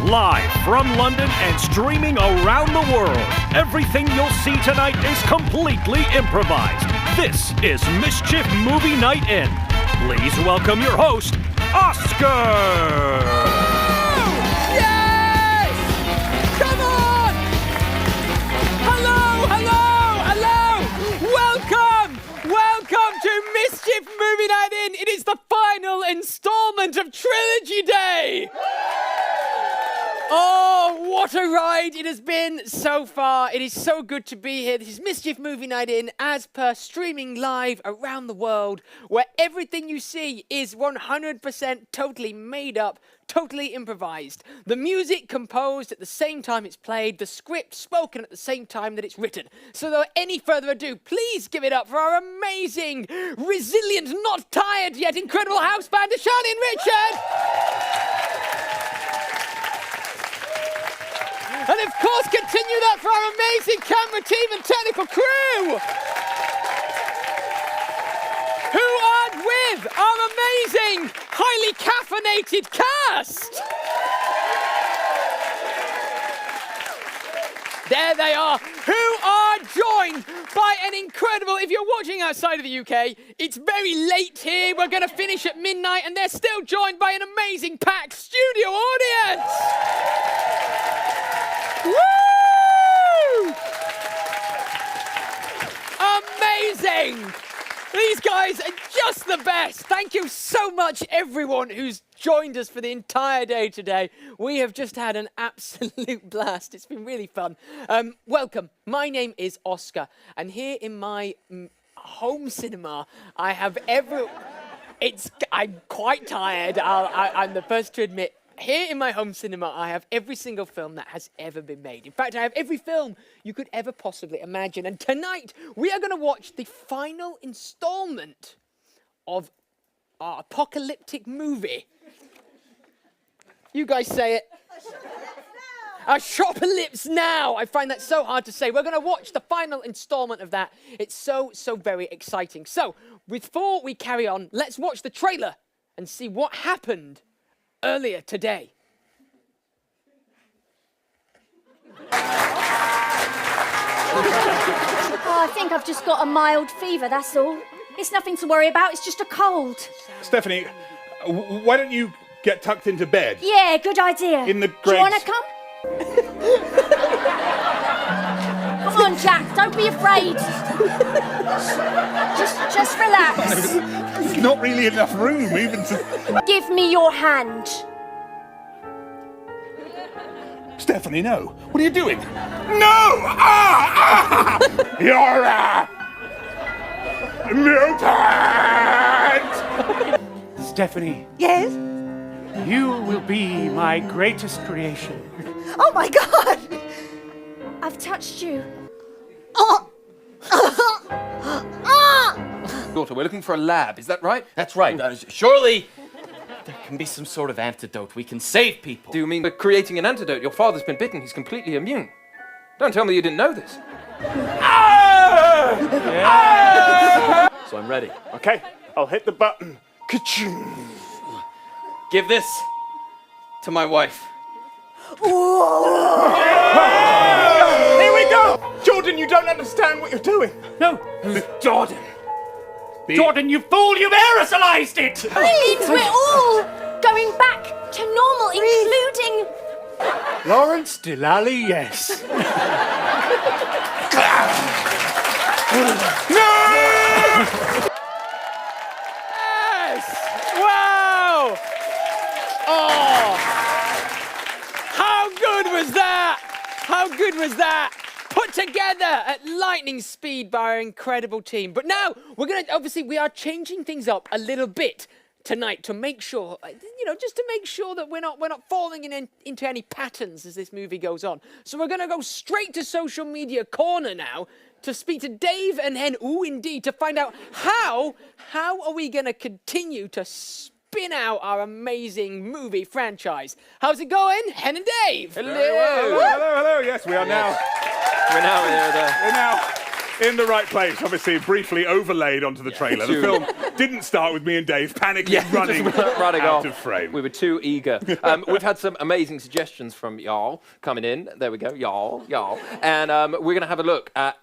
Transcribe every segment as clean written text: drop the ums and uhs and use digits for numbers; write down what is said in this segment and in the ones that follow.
Live from London and streaming around the world, everything you'll see tonight is completely improvised. This is Mischief Movie Night In. Please welcome your host, Oscar! Yes! Come on! Hello, hello, hello! Welcome to Mischief Movie Night In. It is the final installment of Trilogy Day. Oh, what a ride it has been so far. It is so good to be here. This is Mischief Movie Night In, as per, streaming live around the world, where everything you see is 100% totally made up, totally improvised. The music composed at the same time it's played, the script spoken at the same time that it's written. So without any further ado, please give it up for our amazing, resilient, not tired yet incredible house band, Ashani and Richard! And of course, continue that for our amazing camera team and technical crew! Who are with our amazing, highly caffeinated cast! There they are, who are joined by an incredible, if you're watching outside of the UK, it's very late here, we're going to finish at midnight, and they're still joined by an amazing packed studio audience! Woo! Amazing! These guys are just the best. Thank you so much, everyone who's joined us for the entire day today. We have just had an absolute blast. It's been really fun. Welcome. My name is Oscar, and here in my home cinema, I have I'm quite tired. I'm the first to admit. Here in my home cinema, I have every single film that has ever been made. In fact, I have every film you could ever possibly imagine. And tonight, we are going to watch the final installment of our apocalyptic movie. You guys say it. Ashopocalypse now! I find that so hard to say. We're going to watch the final installment of that. It's so very exciting. So, before we carry on, let's watch the trailer and see what happened earlier today. Oh, I think I've just got a mild fever, that's all. It's nothing to worry about, it's just a cold. Stephanie, why don't you get tucked into bed? Yeah, good idea. In the Do you Greg's... want to come? Come on, Jack, don't be afraid. Just relax. There's not really enough room even to... Give me your hand. Stephanie, no. What are you doing? No! You're a... mutant! Stephanie. Yes? You will be my greatest creation. Oh my God! I've touched you. Daughter, we're looking for a lab, is that right? That's right. Surely there can be some sort of antidote. We can save people. Do you mean we're creating an antidote? Your father's been bitten, he's completely immune. Don't tell me you didn't know this. So I'm ready. Okay, I'll hit the button. Ka-ching. Give this to my wife. Here we go! Jordan, you don't understand what you're doing. No, Jordan. Jordan, you fool! You've aerosolized it! It means we're all going back to normal, including... Lawrence Delali, yes. Yes! Wow! Oh! How good was that? How good was that? Put together at lightning speed by our incredible team. But now, we are changing things up a little bit tonight to make sure, just to make sure that we're not falling into any patterns as this movie goes on. So we're going to go straight to social media corner now to speak to Dave and Hen, to find out how are we going to continue to spin out our amazing movie franchise. How's it going, Hen and Dave? Hello. Yes, we are now. We're now in the right place, obviously briefly overlaid onto the trailer. The film didn't start with me and Dave panicking, running, running out off. of frame. We were too eager. We've had some amazing suggestions from y'all coming in. There we go, y'all. And we're going to have a look at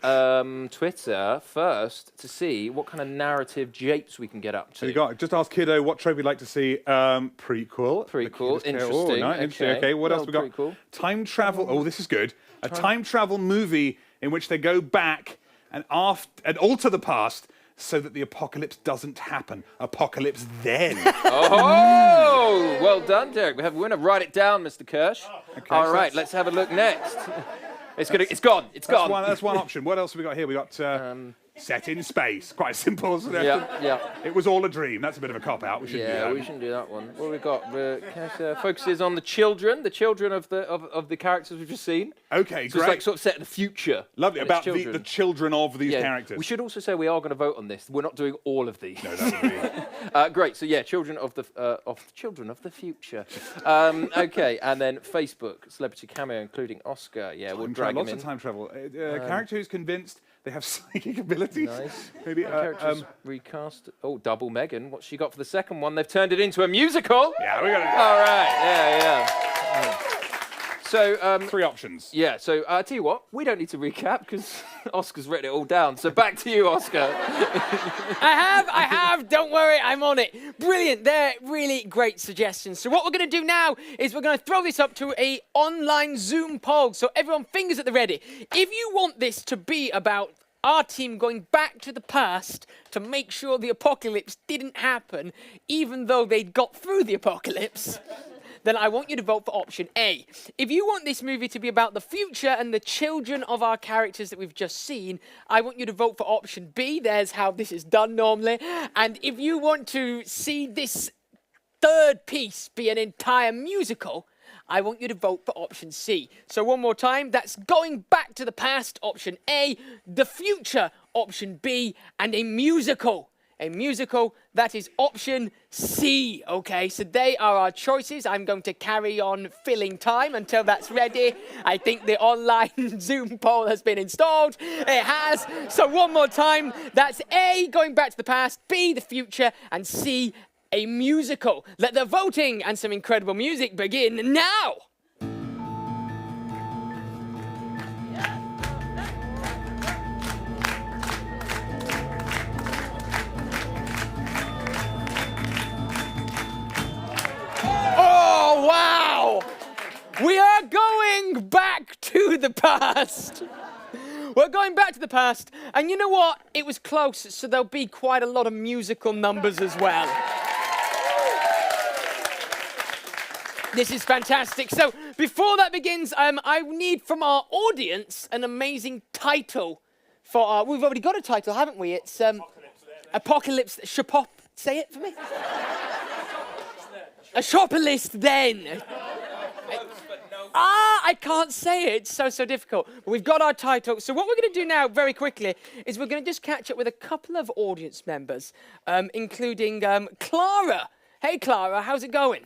Twitter first to see what kind of narrative japes we can get up to. So you got, just ask Kiddo what trope we'd like to see. Prequel. Interesting. Oh, nice. Interesting. Okay, what else we got? Prequel. Time travel. Oh, this is good. A time travel movie in which they go back and alter the past so that the apocalypse doesn't happen. Apocalypse then. Oh, well done, Derek. We have a winner. Write it down, Mr. Kirsch. Okay, All so right, let's have a look next. It's gone. That's one option. What else have we got here? We got set in space. Quite simple, isn't it? Yeah. It was all a dream. That's a bit of a cop-out. We shouldn't do that. We shouldn't do that one. What have we got? Focuses on the children of the characters we've just seen. Okay, so great. It's like sort of set in the future. Lovely. About the children of these characters. We should also say we are going to vote on this. We're not doing all of these. No, that would be... Great. So yeah, children of the future. Okay, and then Facebook celebrity cameo, including Oscar. Yeah, we'll drag him in. Lots of time travel. Character who's convinced they have psychic abilities. Nice. Maybe characters recast. Oh, double Megan. What's she got for the second one? They've turned it into a musical. Yeah, we got it. All right. Yeah. So 3 options. Yeah. So I tell you what, we don't need to recap because Oscar's written it all down. So back to you, Oscar. I have. Don't worry, I'm on it. Brilliant. They're really great suggestions. So what we're going to do now is we're going to throw this up to an online Zoom poll. So everyone, fingers at the ready. If you want this to be about our team going back to the past to make sure the apocalypse didn't happen, even though they'd got through the apocalypse, then I want you to vote for option A. If you want this movie to be about the future and the children of our characters that we've just seen, I want you to vote for option B. There's how this is done normally. And if you want to see this third piece be an entire musical, I want you to vote for option C. So one more time, that's going back to the past, option A, the future, option B, and a musical. A musical, that is option C, okay? So they are our choices. I'm going to carry on filling time until that's ready. I think the online Zoom poll has been installed. It has. So one more time, that's A, going back to the past, B, the future, and C, a musical. Let the voting and some incredible music begin now. Oh, wow! We are going back to the past. We're going back to the past, and you know what? It was close, so there'll be quite a lot of musical numbers as well. This is fantastic. So before that begins, I need from our audience an amazing title for our... We've already got a title, haven't we? It's Apocalypse. Say it for me. Ashopocalypse then. I can't say it. It's so difficult. But we've got our title. So what we're going to do now, very quickly, is we're going to just catch up with a couple of audience members, including Clara. Hey, Clara, how's it going?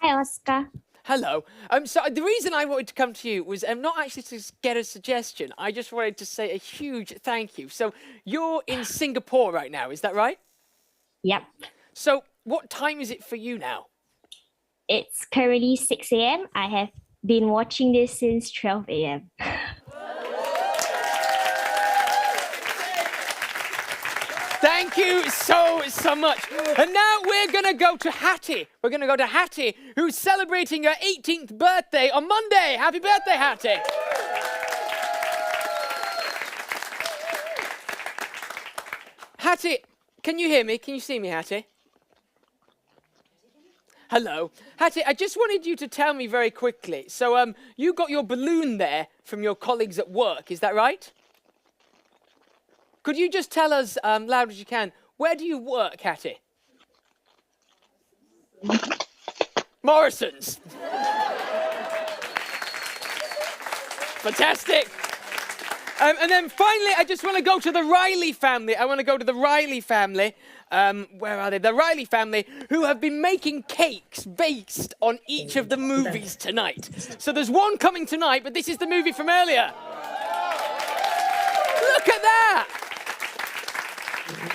Hi, Oscar. Hello. So the reason I wanted to come to you was not actually to get a suggestion. I just wanted to say a huge thank you. So you're in Singapore right now, is that right? Yep. So what time is it for you now? It's currently 6 a.m. I have been watching this since 12 a.m. Thank you so much. And now we're going to go to Hattie. We're going to go to Hattie, who's celebrating her 18th birthday on Monday. Happy birthday, Hattie. Hattie, can you hear me? Can you see me, Hattie? Hello. Hattie, I just wanted you to tell me very quickly. So you got your balloon there from your colleagues at work, is that right? Could you just tell us, loud as you can, where do you work, Hattie? Morrison's. Fantastic. And then finally, I just want to go to the Riley family. Where are they? The Riley family, who have been making cakes based on each of the movies tonight. So there's one coming tonight, but this is the movie from earlier. Look at that!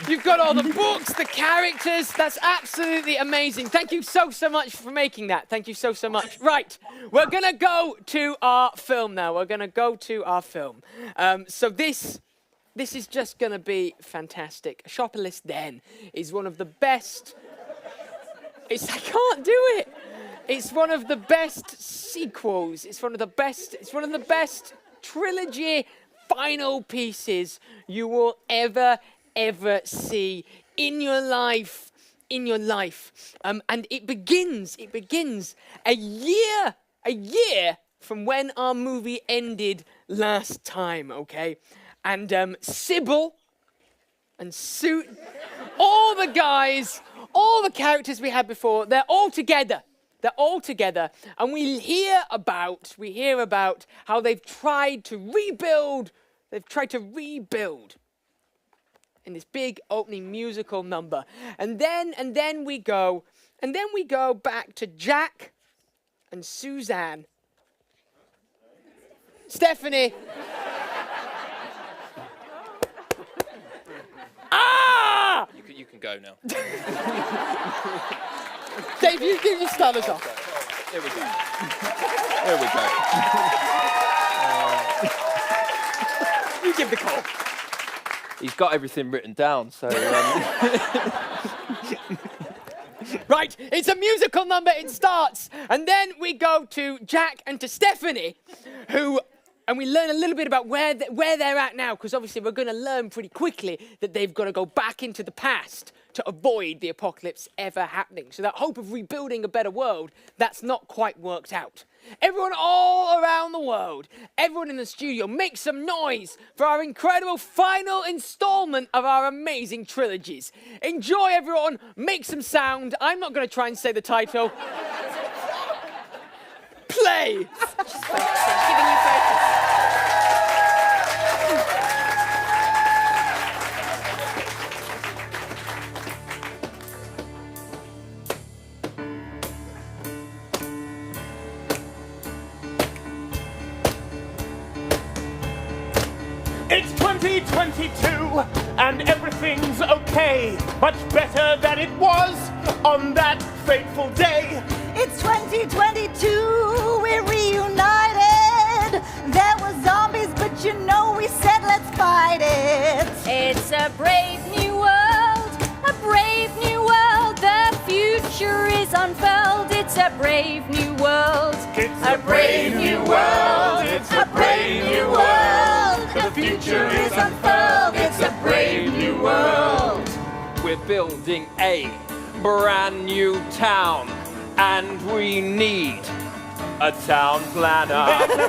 You've got all the books, the characters. That's absolutely amazing. Thank you so much for making that. Thank you so much. Right, we're going to go to our film now. So this is just going to be fantastic. Ashopocalypse then is one of the best... I can't do it. It's one of the best sequels. It's one of the best trilogy final pieces you will ever see in your life. And it begins a year from when our movie ended last time, okay? And Sybil and Suit, all the guys, all the characters we had before, they're all together, and we hear about how they've tried to rebuild in this big opening musical number. And then we go back to Jack and Suzanne. Stephanie. Ah! You can go now. Dave, you start us off. Here we go. You give the call. He's got everything written down, so... Right, it's a musical number, it starts. And then we go to Jack and to Stephanie, and we learn a little bit about where they're at now, because obviously we're going to learn pretty quickly that they've got to go back into the past to avoid the apocalypse ever happening. So that hope of rebuilding a better world, that's not quite worked out. Everyone all around the world, everyone in the studio, make some noise for our incredible final installment of our amazing trilogies. Enjoy, everyone. Make some sound. I'm not going to try and say the title. Play. Just focus. I'm giving you focus. It's 2022 and everything's okay. Much better than it was on that fateful day. It's 2022, we're reunited. There were zombies, but you know we said let's fight it. It's a brave new world, a brave new world. The future is unfurled. It's a brave new world. It's a brave new world. It's a brave new world. The future is unfurled. It's a brave new world. We're building a brand new town, and we need a town planner.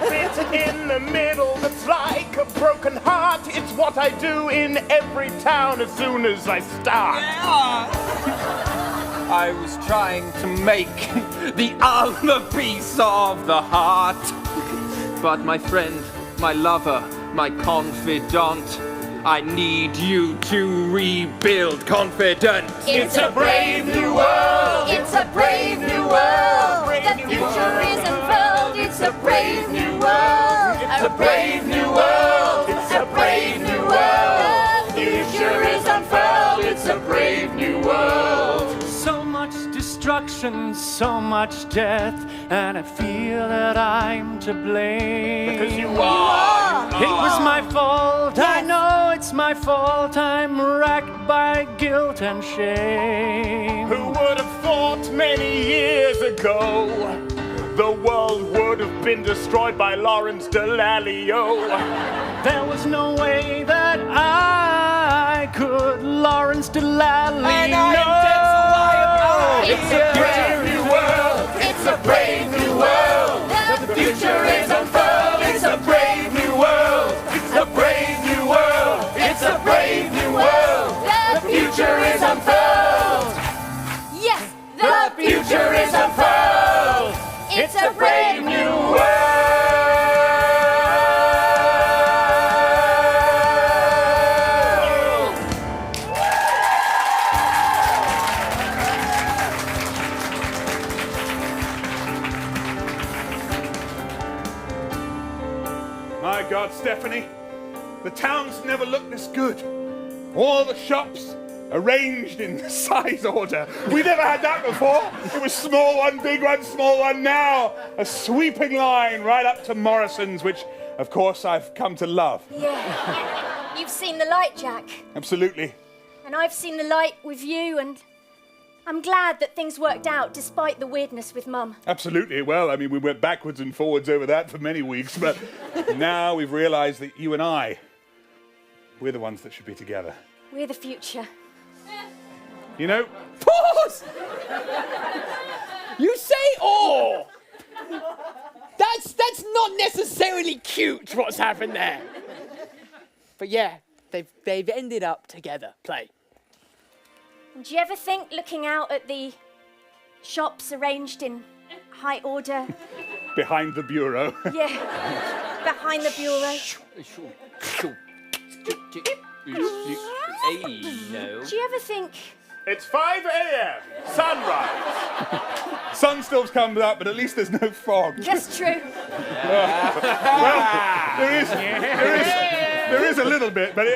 There's a bit in the middle that's like a broken heart. It's what I do in every town as soon as I start. I was trying to make the other piece of the heart, but my friend, my lover, my confidant, I need you to rebuild confidence. It's a brave new world. It's a brave new world. The future is unfurled. It's a brave new world. It's a brave new world. It's a brave new world. The future is unfurled. It's a brave new world. So much destruction, so much death, and I feel that I'm to blame. Because you are. It was my fault, I know it's my fault. I'm racked by guilt and shame. Who would have thought many years ago the world would have been destroyed by Lawrence Delalio? There was no way that I could Lawrence Delalio. It's a brave new world. It's a brave new world. The future is unfurled. It's a brave new world. It's a brave new world. It's a brave new world. The future is unfurled. Yes, The future is unfurled. It's a brave new world. My God, Stephanie, The town's never looked this good. All the shops arranged in size order. We never had that before. It was small one, big one, small one. Now, a sweeping line right up to Morrison's, which, of course, I've come to love. Yeah. You've seen the light, Jack. Absolutely. And I've seen the light with you, and I'm glad that things worked out despite the weirdness with Mum. Absolutely. Well, I mean, we went backwards and forwards over that for many weeks, but now we've realized that you and I, we're the ones that should be together. We're the future. You know? Pause! You say "oh"! That's not necessarily cute, what's happened there. But yeah, they've ended up together. Play. Do you ever think looking out at the shops arranged in high order? Behind the bureau. Yeah, behind the bureau. No. Do you ever think... It's 5 a.m. Sunrise. Sun still comes up, but at least there's no fog. That's true. There is a little bit, but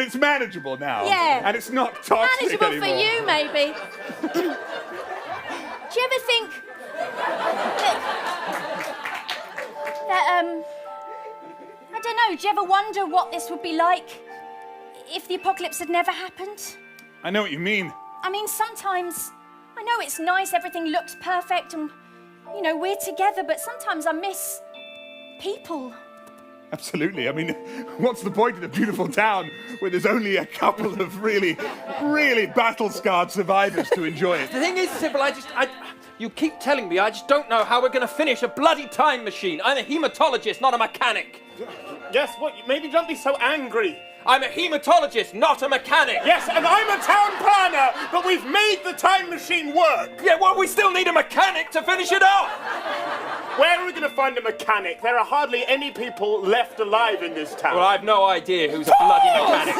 it's manageable now. Yeah. And it's not toxic Manageable anymore. for you, maybe. Do you ever think that I don't know, do you ever wonder what this would be like if the apocalypse had never happened? I know what you mean. I mean, sometimes, I know it's nice, everything looks perfect and, you know, we're together, but sometimes I miss people. Absolutely. I mean, what's the point in a beautiful town where there's only a couple of really, really battle-scarred survivors to enjoy it? The thing is, Sybil, you keep telling me I just don't know how we're going to finish a bloody time machine. I'm a hematologist, not a mechanic. Yes, what? Maybe don't be so angry. I'm a hematologist, not a mechanic. Yes, and I'm a town planner, but we've made the time machine work. Yeah, well, we still need a mechanic to finish it off. Where are we going to find a mechanic? There are hardly any people left alive in this town. Well, I've no idea who's a bloody mechanic.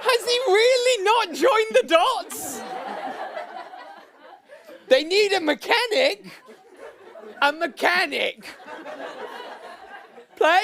Has he really not joined the dots? They need a mechanic. A mechanic. Play?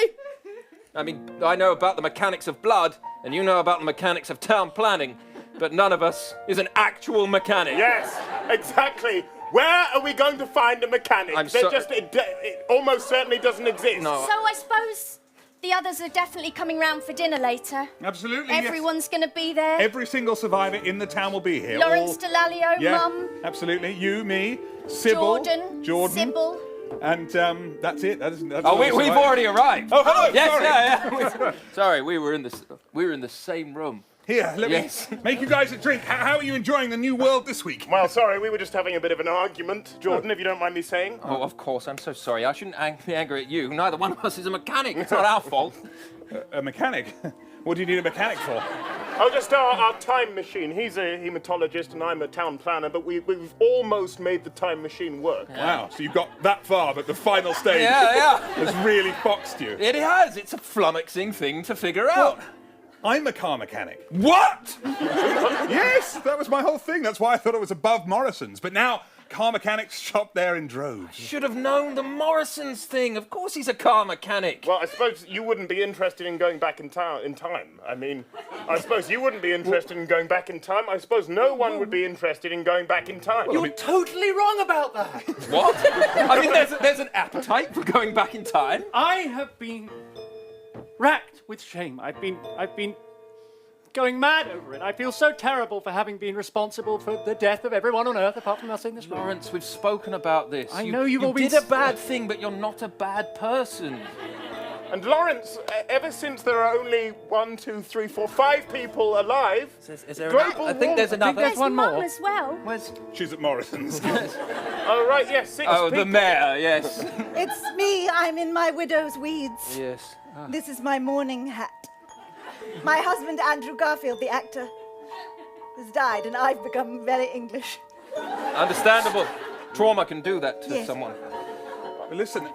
I mean, I know about the mechanics of blood, and you know about the mechanics of town planning, but none of us is an actual mechanic. Yes, exactly. Where are we going to find a mechanic? It almost certainly doesn't exist. No. So I suppose the others are definitely coming round for dinner later. Absolutely, yes. Everyone's going to be there. Every single survivor in the town will be here. Lawrence Delalio, Yeah, Mum, absolutely. You, me, Sybil, Jordan, Sybil. and that's it. That's Oh, we've already arrived. Oh, hello. Yes, Sorry. yeah. Sorry, we were in the same room. Here, let Yes. me make you guys a drink. How are you enjoying the new world this week? Well, sorry, we were just having a bit of an argument, Jordan, if you don't mind me saying. Oh, of course, I'm so sorry. I shouldn't be angry at you. Neither one of us is a mechanic. It's not our fault. A mechanic? What do you need a mechanic for? Oh, just our time machine. He's a hematologist and I'm a town planner, but we've almost made the time machine work. Wow, so you've got that far, but the final stage Yeah. has really boxed you. It has. It's a flummoxing thing to figure out. I'm a car mechanic. What? Yes, that was my whole thing. That's why I thought it was above Morrison's. But now, car mechanics shop there in droves. Should have known the Morrison's thing. Of course he's a car mechanic. Well, I suppose you wouldn't be interested in going back in time. I mean, I suppose you wouldn't be interested in going back in time. I suppose no one would be interested in going back in time. You're totally wrong about that. What? I mean, there's an appetite for going back in time. I have been racked with shame. I've been going mad over it. I feel so terrible for having been responsible for the death of everyone on Earth apart from us in this room. Lawrence, we've spoken about this. I know you've all been... did a bad thing, but you're not a bad person. And Lawrence, ever since there are only 1, 2, 3, 4, 5 people alive, Is there global I think there's warming- another. There's one Mum more. as well. Where's... She's at Morrison's. Oh, right, yes, 6 Oh, people. the mayor, yes. It's me. I'm in my widow's weeds. Yes. This is my mourning hat. My husband, Andrew Garfield, the actor, has died, and I've become very English. Understandable. Trauma can do that to Yes. someone. Listen,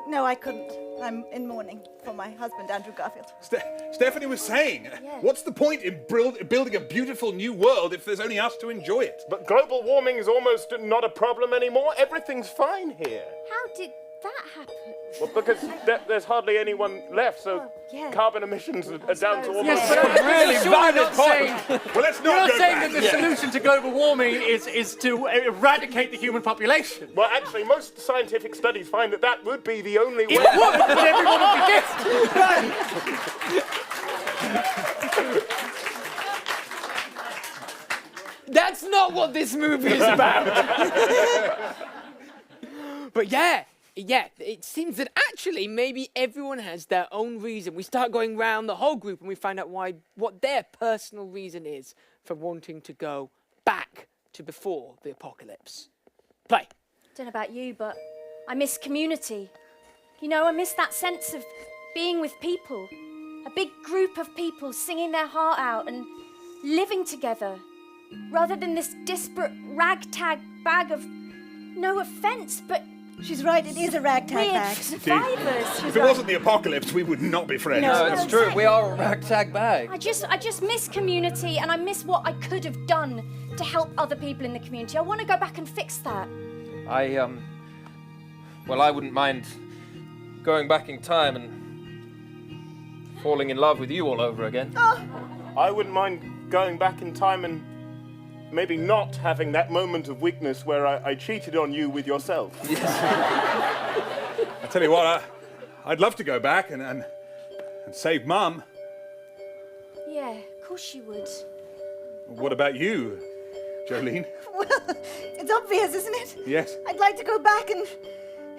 No, I couldn't. I'm in mourning for my husband, Andrew Garfield. Stephanie was saying, what's the point in building a beautiful new world if there's only us to enjoy it? But global warming is almost not a problem anymore. Everything's fine here. How did that happen? Well, because there's hardly anyone left, so yeah. carbon emissions are down to almost... Yes, but I'm really valid point. Well, let's You're not not go saying back. that the solution to global warming is to eradicate the human population. Well, actually, most scientific studies find that would be the only way. It would, but everyone would be dead. That's not what this movie is about. But yeah, it seems that actually maybe everyone has their own reason. We start going round the whole group and we find out what their personal reason is for wanting to go back to before the apocalypse. Play. Don't know about you, but I miss community. You know, I miss that sense of being with people. A big group of people singing their heart out and living together. Rather than this disparate ragtag bag of, no offence, but She's right, it is a ragtag weird bag. survivors. If it wasn't the apocalypse, we would not be friends. No, It's true. We are a ragtag bag. I just miss community, and I miss what I could have done to help other people in the community. I want to go back and fix that. Well, I wouldn't mind going back in time and falling in love with you all over again. I wouldn't mind going back in time and maybe not having that moment of weakness where I cheated on you with yourself. I tell you what, I'd love to go back and save Mum. Yeah, of course you would. What about you, Jolene? Well, it's obvious, isn't it? Yes. I'd like to go back and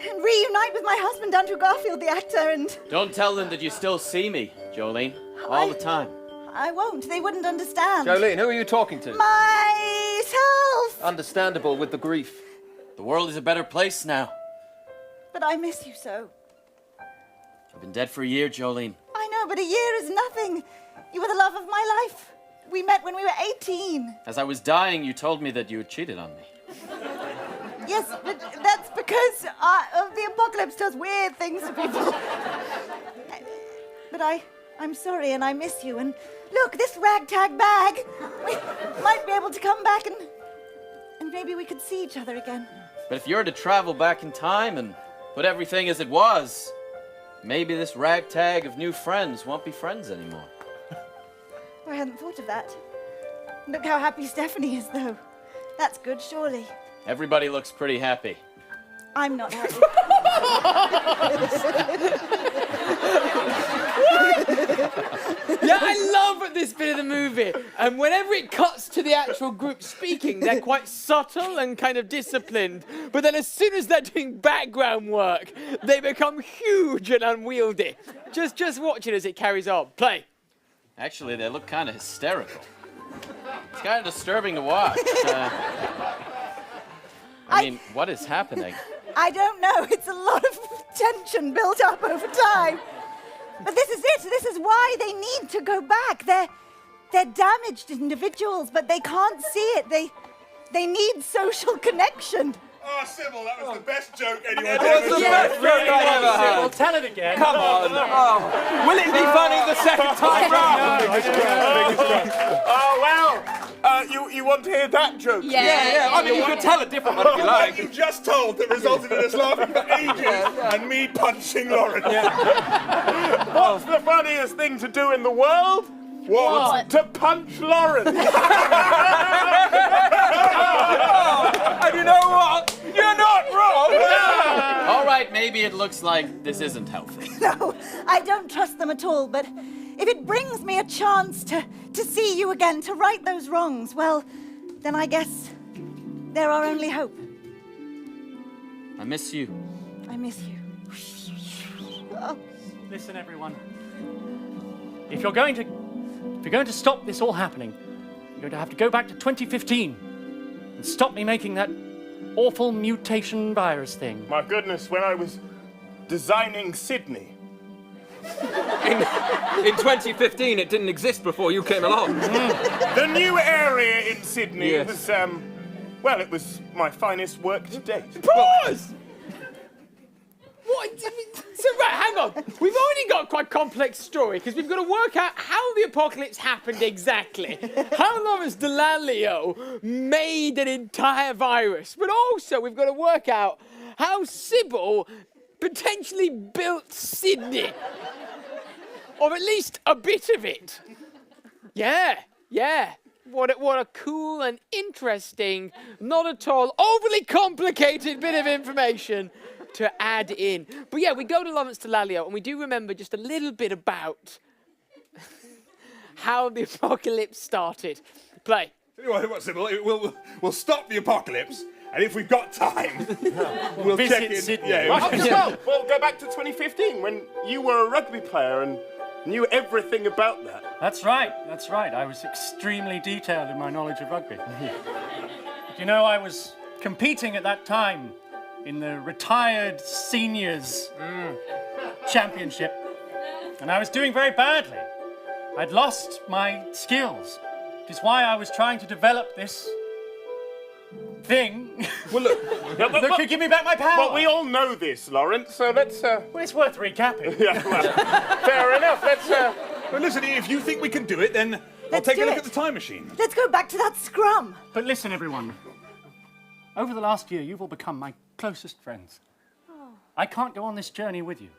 reunite with my husband, Andrew Garfield, the actor, and Don't tell them that you still see me, Jolene. All the time. I won't. They wouldn't understand. Jolene, who are you talking to? Myself! Understandable with the grief. The world is a better place now. But I miss you so. I've been dead for a year, Jolene. I know, but a year is nothing. You were the love of my life. We met when we were 18. As I was dying, you told me that you had cheated on me. Yes, but that's because the apocalypse does weird things to people. But I'm sorry, and I miss you. And look, this ragtag bag, we might be able to come back and maybe we could see each other again. But if you're to travel back in time and put everything as it was, maybe this ragtag of new friends won't be friends anymore. I hadn't thought of that. Look how happy Stephanie is, though. That's good, surely. Everybody looks pretty happy. I'm not happy. Yeah, I love this bit of the movie. And whenever it cuts to the actual group speaking, they're quite subtle and kind of disciplined. But then as soon as they're doing background work, they become huge and unwieldy. Just watch it as it carries on. Play. Actually, they look kind of hysterical. It's kind of disturbing to watch. I mean, what is happening? I don't know. It's a lot of tension built up over time. But this is it. This is why they need to go back. They're damaged individuals, but they can't see it. They need social connection. Oh, Sybil, that was the best joke anyone's It was ever the said. best joke I ever Well, heard. tell it again. Come on. Oh. Will it be funny the second time round? Oh, well, you want to hear that joke? Yeah. I mean, you could tell a different one if you Like like. you just told that resulted in us laughing for ages and me punching Lawrence. What's the funniest thing to do in the world? What? To punch Lawrence. And you know what? You're not wrong. All right, maybe it looks like this isn't healthy. No, I don't trust them at all, but if it brings me a chance to see you again, to right those wrongs, well, then I guess they're our only hope. I miss you. I miss you. Oh. Listen, everyone. If you're going to stop this all happening, you're going to have to go back to 2015 and stop me making that awful mutation virus thing. My goodness, when I was designing Sydney. In 2015, it didn't exist before you came along. The new area in Sydney Yes. was, well, it was my finest work to date. Pause! What? So, right, hang on. We've already got quite a complex story because we've got to work out how the apocalypse happened exactly. How Lawrence Delalio made an entire virus. But also, we've got to work out how Sybil potentially built Sydney. Or at least a bit of it. Yeah. What a cool and interesting, not at all overly complicated bit of information to add in. But yeah, we go to Lawrence to Lalio, and we do remember just a little bit about how the apocalypse started. Play. What, Sybil? We'll stop the apocalypse, and if we've got time, we'll visit check in. Sydney. We'll go back to 2015 when you were a rugby player and knew everything about that. That's right. I was extremely detailed in my knowledge of rugby. You know, I was competing at that time in the retired seniors championship, and I was doing very badly. I'd lost my skills, which is why I was trying to develop this thing Well, look, that could give me back my power. well, we all know this, Lawrence, so let's... Well, it's worth recapping. Yeah, well, fair enough, let's... Well, listen, if you think we can do it, then I'll Let's take a do look it. at the time machine. Let's go back to that scrum. But listen, everyone. Over the last year, you've all become my closest friends. I can't go on this journey with you.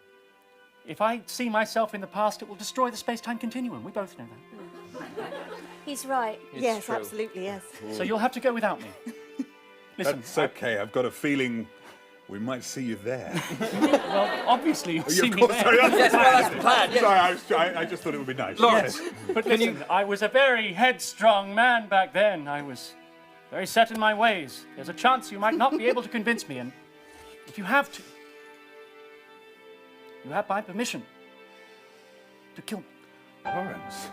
If I see myself in the past, it will destroy the space-time continuum. We both know that. He's right. Yes, true. absolutely, yes. So you'll have to go without me. Listen, That's okay. I've got a feeling we might see you there. well, obviously you'll see Of me course, there. sorry, Yes, well, that's the plan. Yeah. Sorry, I just thought it would be nice. Lawrence, But listen, I was a very headstrong man back then. I was very set in my ways. There's a chance you might not be able to convince me, and if you have to, you have my permission to kill me. Lawrence.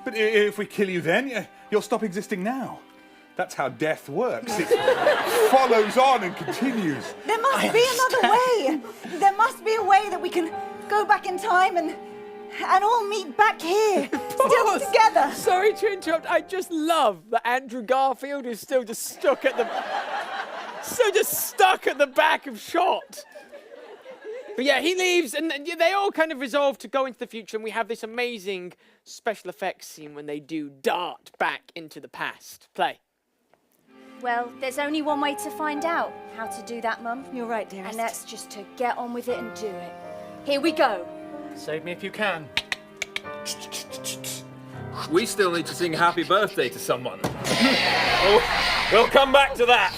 But if we kill you then, you'll stop existing now. That's how death works. It follows on and continues. There must be another way. There must be a way that we can go back in time and all meet back here, still together. Sorry to interrupt. I just love that Andrew Garfield is still just stuck at the back of shot. But yeah, he leaves, and they all kind of resolve to go into the future, and we have this amazing special effects scene when they do dart back into the past. Play. Well, there's only one way to find out how to do that, Mum. You're right, dearest. And that's just to get on with it and do it. Here we go. Save me if you can. we still need to sing happy birthday to someone. We'll come back to that.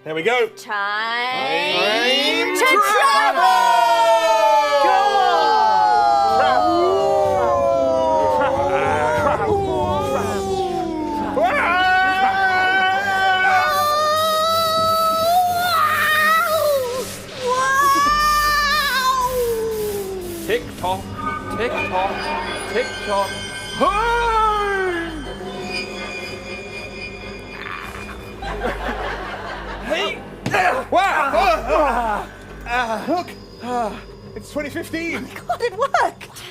There we go. Time to travel! Tick tock, tick tock, tick tock. Hey! Wow! Look! It's 2015. God, it worked.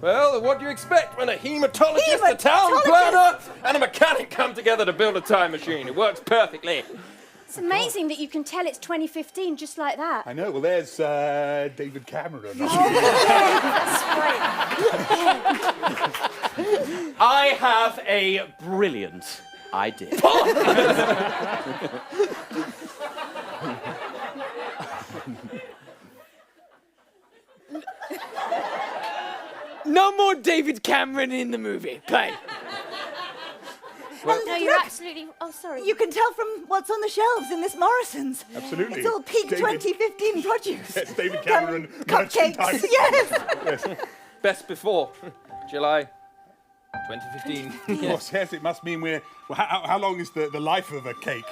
Well, what do you expect when a hematologist, a town Hematologist! planner, and a mechanic come together to build a time machine? It works perfectly. It's amazing that you can tell it's 2015 just like that. I know. Well, there's David Cameron. That's right. I have a brilliant idea. No more David Cameron in the movie. Play. No, you're absolutely... Oh, sorry. You can tell from what's on the shelves in this Morrison's. Absolutely. It's all peak David- 2015 produce. Yes, David Cameron. Cupcakes, merchandise. yes. Best before. July 2015. Of course, yes, it must mean we're... Well, how long is the life of a cake?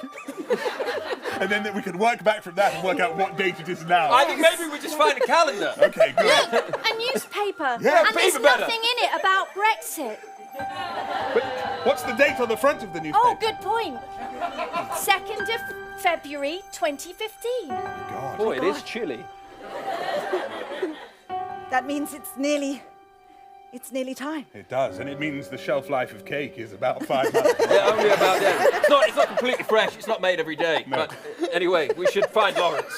And then we can work back from that and work out what date it is now. I think maybe we just find a calendar. Okay, good. A newspaper. Yeah, and there's paper better. nothing in it about Brexit. But what's the date on the front of the newspaper? Oh, good point. 2nd of February 2015. God. Boy, it is chilly. That means it's nearly It's nearly time. It does, and it means the shelf life of cake is about 5 months. Yeah, only about that. It's not completely fresh. It's not made every day. No. But anyway, we should find Lawrence.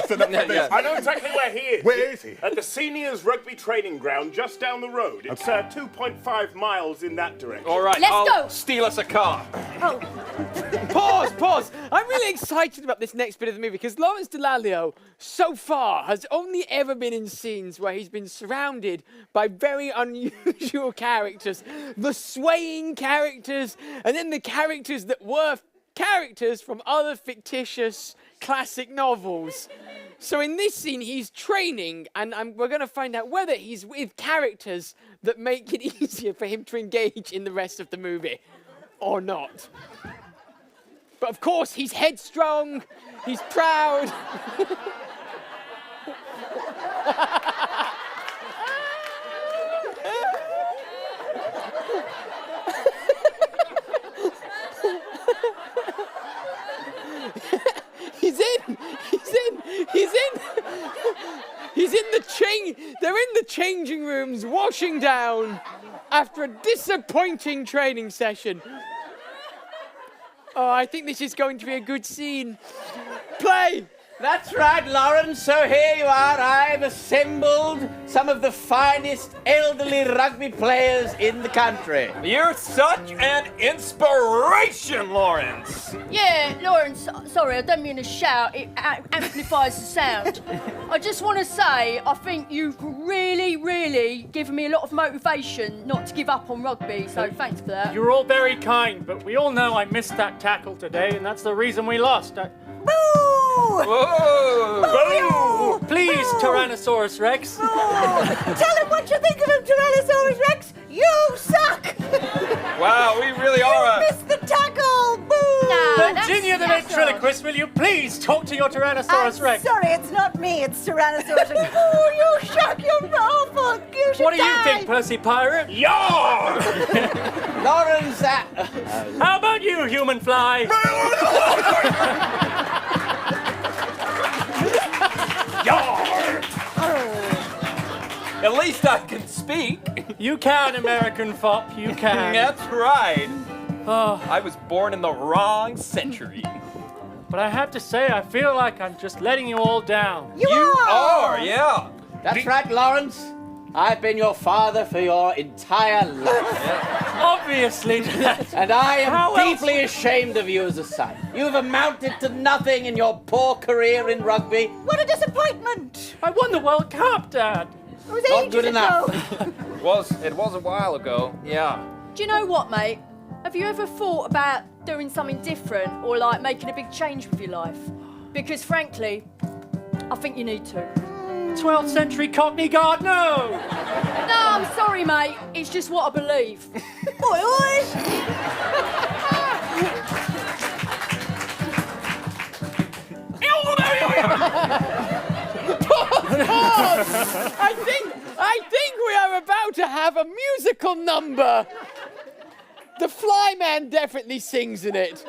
Yeah. I know exactly where he is. Where is he? At the seniors rugby training ground just down the road. It's 2.5 miles in that direction. All right, Let's I'll go. steal us a car. Oh, Pause. I'm really excited about this next bit of the movie because Lawrence Delalio, so far, has only ever been in scenes where he's been surrounded by very unusual characters. The swaying characters, and then the characters that were characters from other fictitious classic novels. So in this scene, he's training, and we're going to find out whether he's with characters that make it easier for him to engage in the rest of the movie or not. But of course, he's headstrong, he's proud. They're in the changing rooms, washing down after a disappointing training session. Oh, I think this is going to be a good scene. Play! That's right, Lawrence. So here you are. I've assembled some of the finest elderly rugby players in the country. You're such an inspiration, Lawrence. Yeah, Lawrence, sorry, I don't mean to shout. It amplifies the sound. I just want to say, I think you've really given me a lot of motivation not to give up on rugby, so thanks for that. You're all very kind, but we all know I missed that tackle today, and that's the reason we lost. boo! Whoa! Boo! Please, Tyrannosaurus Rex. Tell him what you think of him, Tyrannosaurus Rex. You suck! Wow, we really are. Missed the tackle! Boo! Virginia the ventriloquist, will you please talk to your Tyrannosaurus Rex? Sorry, it's not me, it's Tyrannosaurus Rex. Oh, you suck! You're awful! You should What do you die. think, Percy Pirate? Yaw! Lawrence, How about you, human fly? At least I can speak. You can, American fop, you can. That's right. Oh. I was born in the wrong century. But I have to say, I feel like I'm just letting you all down. You are, yeah. That's right, Lawrence. I've been your father for your entire life. Obviously. And I How am else deeply ashamed of you as a son. You've amounted to nothing in your poor career in rugby. What a disappointment! I won the World Cup, Dad. It was Not ages good enough. ago. It was a while ago, yeah. Do you know what, mate? Have you ever thought about doing something different or like making a big change with your life? Because frankly, I think you need to. 12th century Cockney guard, no! No, I'm sorry, mate. It's just what I believe. Oi, oi! I think we are about to have a musical number. The Flyman definitely sings in it.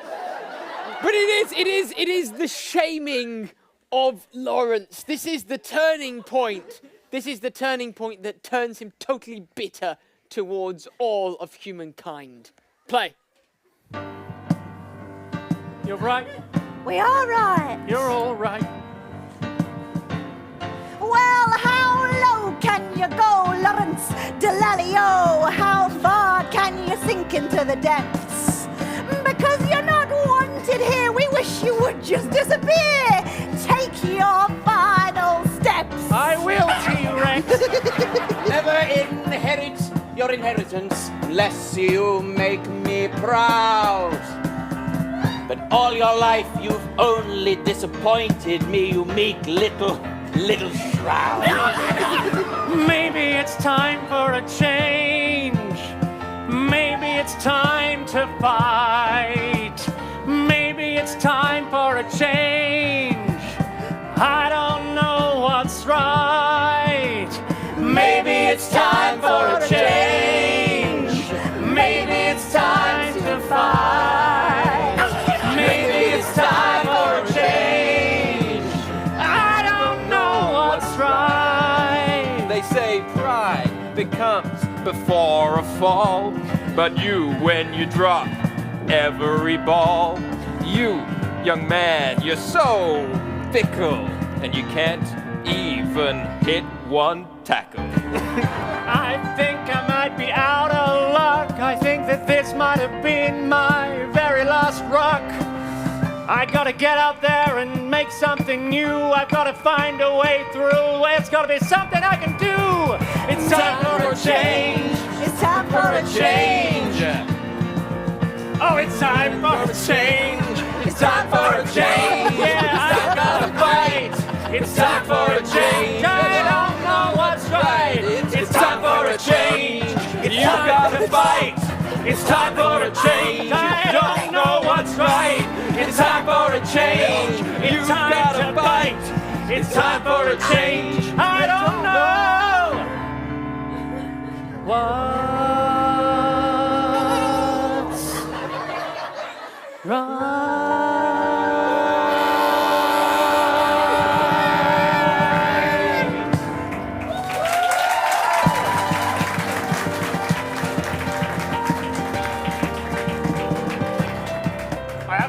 But it is the shaming of Lawrence. This is the turning point. This is the turning point that turns him totally bitter towards all of humankind. Play. You're right. We are right. You're all right. Well, how low can you go, Lawrence Delalio? How far can you sink into the depths? Because you're not wanted here, we wish you would just disappear. Take your final steps. I will, T-Rex. Never inherit your inheritance unless you make me proud. But all your life you've only disappointed me, you meek little shroud. Maybe it's time for a change. Maybe it's time to fight. Maybe it's time for a change. I don't know what's right. Maybe it's time for a change. Maybe it's time to fight. Maybe it's time for a change. I don't know what's right. They say pride becomes before a fall. But you, when you drop every ball, you, young man, you're so fickle, and you can't even hit one tackle. I think I might be out of luck. I think that this might have been my very last rock. I gotta get out there and make something new. I've gotta find a way through. It's gotta be something I can do. It's time for a change. It's time for a change. Oh, it's time for a change. It's time for a change. Yeah, I've gotta fight. It's time for a change. I don't know what's right. It's time for a change. You gotta fight. It's time for a change. I don't know what's right. It's time for a change. You gotta fight. It's time for a change. I don't know what's right.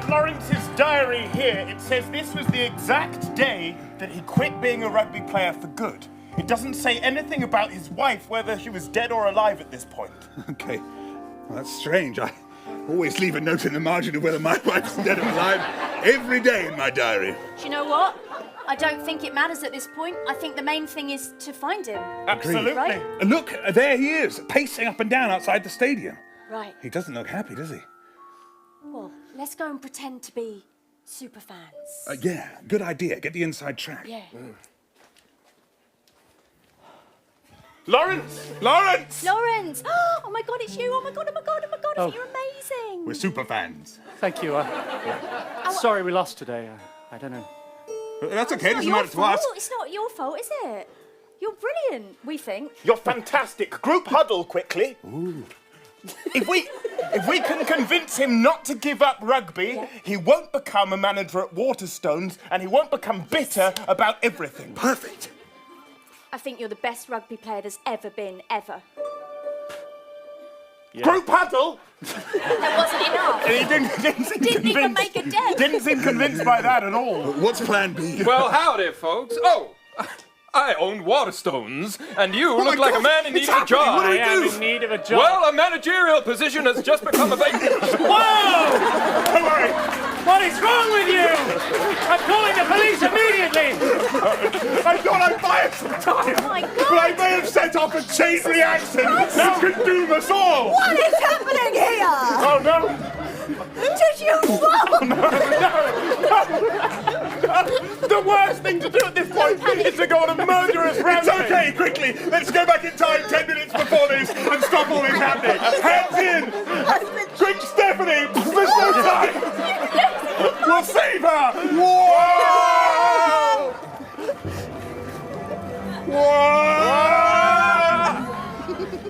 Lawrence's diary here, it says this was the exact day that he quit being a rugby player for good. It doesn't say anything about his wife, whether she was dead or alive at this point. Okay, well, that's strange. I always leave a note in the margin of whether my wife's dead or alive every day in my diary. Do you know what? I don't think it matters at this point. I think the main thing is to find him. Absolutely. Right? And look, there he is, pacing up and down outside the stadium. Right. He doesn't look happy, does he? Well, let's go and pretend to be super fans. Yeah, good idea. Get the inside track. Yeah. Lawrence! Lawrence! Lawrence! Oh my God, it's you! Oh my God! Oh my God! Oh my God! Oh. You're amazing! We're super fans. Thank you. Sorry we lost today. I don't know. That's okay, it doesn't It's not matter your to us. fault. It's not your fault, is it? You're brilliant. We think. You're fantastic. Group huddle quickly. Ooh. If we can convince him not to give up rugby, he won't become a manager at Waterstones, and he won't become bitter about everything. Perfect. I think you're the best rugby player there's ever been, ever. Yeah. Group huddle. That wasn't enough. And he didn't seem Didn't even convinced. make a dent. Didn't seem convinced by that at all. What's plan B? Well, howdy, folks. Oh, I own Waterstones, and you look my like a God, man in need it's of a job. happening. What do we I am do? in need of a job. Well, a managerial position has just become available. Whoa! Don't worry. What is wrong with you? I'm calling the police immediately! I thought I fired some time. Oh my God. But I may have set off a chain reaction that could doom us all. What is happening here? Oh no! Did you fall? The worst thing to do at this point is to go on a murderous rampage. It's okay, quickly. Let's go back in time 10 minutes before this and stop all this happening. Hands in. Quick, Stephanie. There's no time. We'll save her. Whoa! Whoa!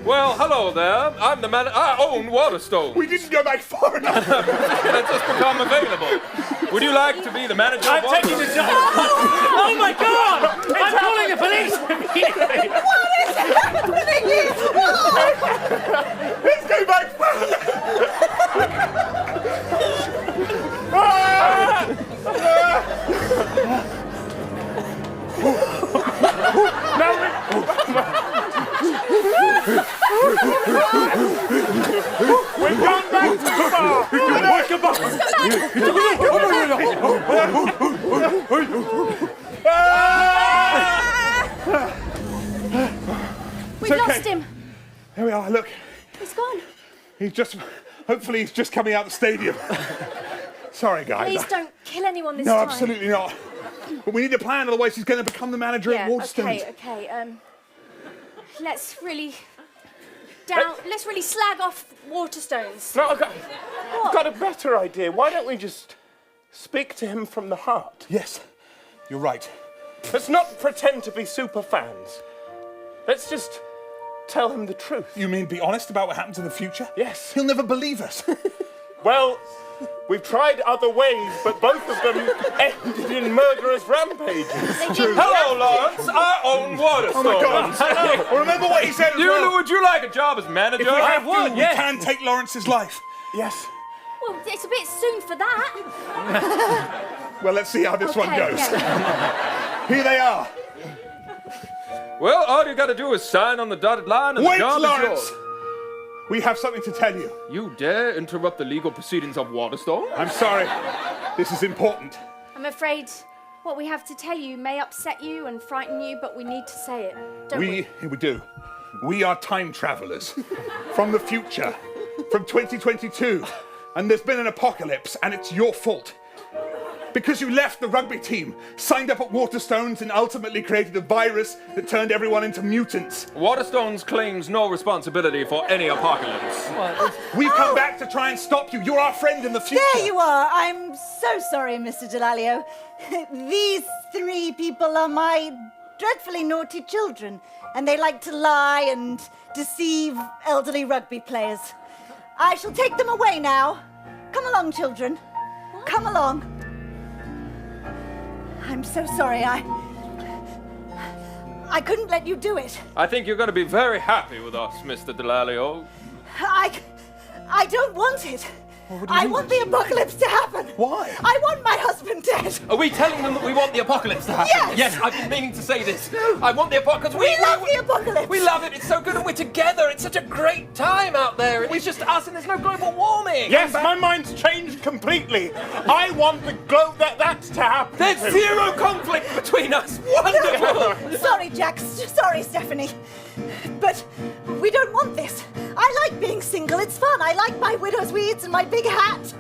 Well, hello there. I'm the man. I own Waterstones. We didn't go back far enough. That's just become available. Would you like to be the manager I'm of taking the job! Oh my God! I'm calling the police immediately! What is happening here? Let's go back far. We've gone back too far. We've okay. lost him. Here we are, look. He's gone. Hopefully he's just coming out the stadium. Sorry, guys. Please don't kill anyone this No, time. absolutely not. But we need a plan, otherwise he's going to become the manager Yeah, at Waterstones. okay. Let's really slag off Waterstones. No, I've got a better idea. Why don't we just speak to him from the heart? Yes, you're right. Let's not pretend to be super fans. Let's just tell him the truth. You mean be honest about what happens in the future? Yes. He'll never believe us. Well, We've tried other ways, but both of them ended in murderous rampages. Hello, Lawrence. I own Waterstones. Oh my God! Well, remember what he said as well. Would you like a job as manager? If we have to, we can take Lawrence's life. Yes. Well, it's a bit soon for that. Well, let's see how this one goes. Here they are. Well, all you got to do is sign on the dotted line and Wait, the job Lawrence. is yours. We have something to tell you. You dare interrupt the legal proceedings of Waterstone? I'm sorry. This is important. I'm afraid what we have to tell you may upset you and frighten you, but we need to say it, don't we? We do. We are time travelers from the future, from 2022. And there's been an apocalypse, and it's your fault. Because you left the rugby team, signed up at Waterstones, and ultimately created a virus that turned everyone into mutants. Waterstones claims no responsibility for any apocalypse. We've come back to try and stop you. You're our friend in the future. There you are. I'm so sorry, Mr. Delalio. These 3 people are my dreadfully naughty children, and they like to lie and deceive elderly rugby players. I shall take them away now. Come along, children. Come along. I'm so sorry. I couldn't let you do it. I think you're going to be very happy with us, Mr. Delalio. I don't want it. I want the apocalypse to happen. Why? I want my husband dead. Are we telling them that we want the apocalypse to happen? Yes! I've been meaning to say this. I want the apocalypse. We love the apocalypse. We love it. It's so good and we're together. It's such a great time out there. It's just us and there's no global warming. Yes, my mind's changed completely. I want the that to happen. There's zero conflict between us. Wonderful. Sorry, Jack. Sorry, Stephanie. But we don't want this. I like being single. It's fun. I like my widow's weeds and my big hat.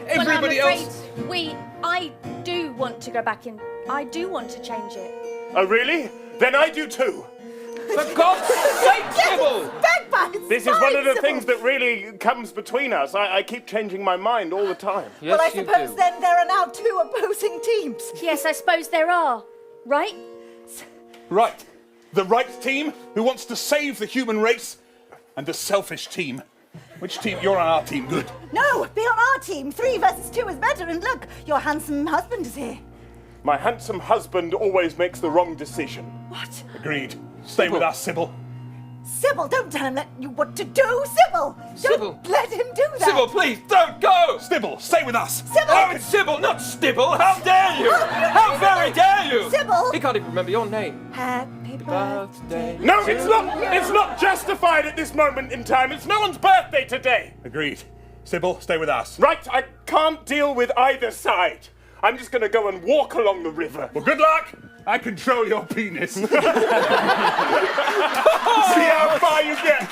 Everybody well, I'm else. afraid I do want to go back in. I do want to change it. Oh, really? Then I do too. For God's sake, Sybil! Bagpipes! This is one of the things that really comes between us. I keep changing my mind all the time. Yes, well, I you suppose do. then there are now 2 opposing teams. Yes, I suppose there are. Right? Right. The right team, who wants to save the human race, and the selfish team. Which team? You're on our team, good. No, be on our team. 3 versus 2 is better. And look, your handsome husband is here. My handsome husband always makes the wrong decision. What? Agreed. Stay with us, Sybil. Sybil, don't tell him what to do. Sybil! Sybil. Don't let him do that. Sybil, please, don't go! Sybil, stay with us. Sybil! Oh, it's Sybil, not Stibble! How dare you! How very dare you! Sybil! He can't even remember your name. Happy birthday. No, it's not. It's not justified at this moment in time. It's no one's birthday today. Agreed. Sybil, stay with us. Right, I can't deal with either side. I'm just going to go and walk along the river. Well, good luck. I control your penis. See how far you get.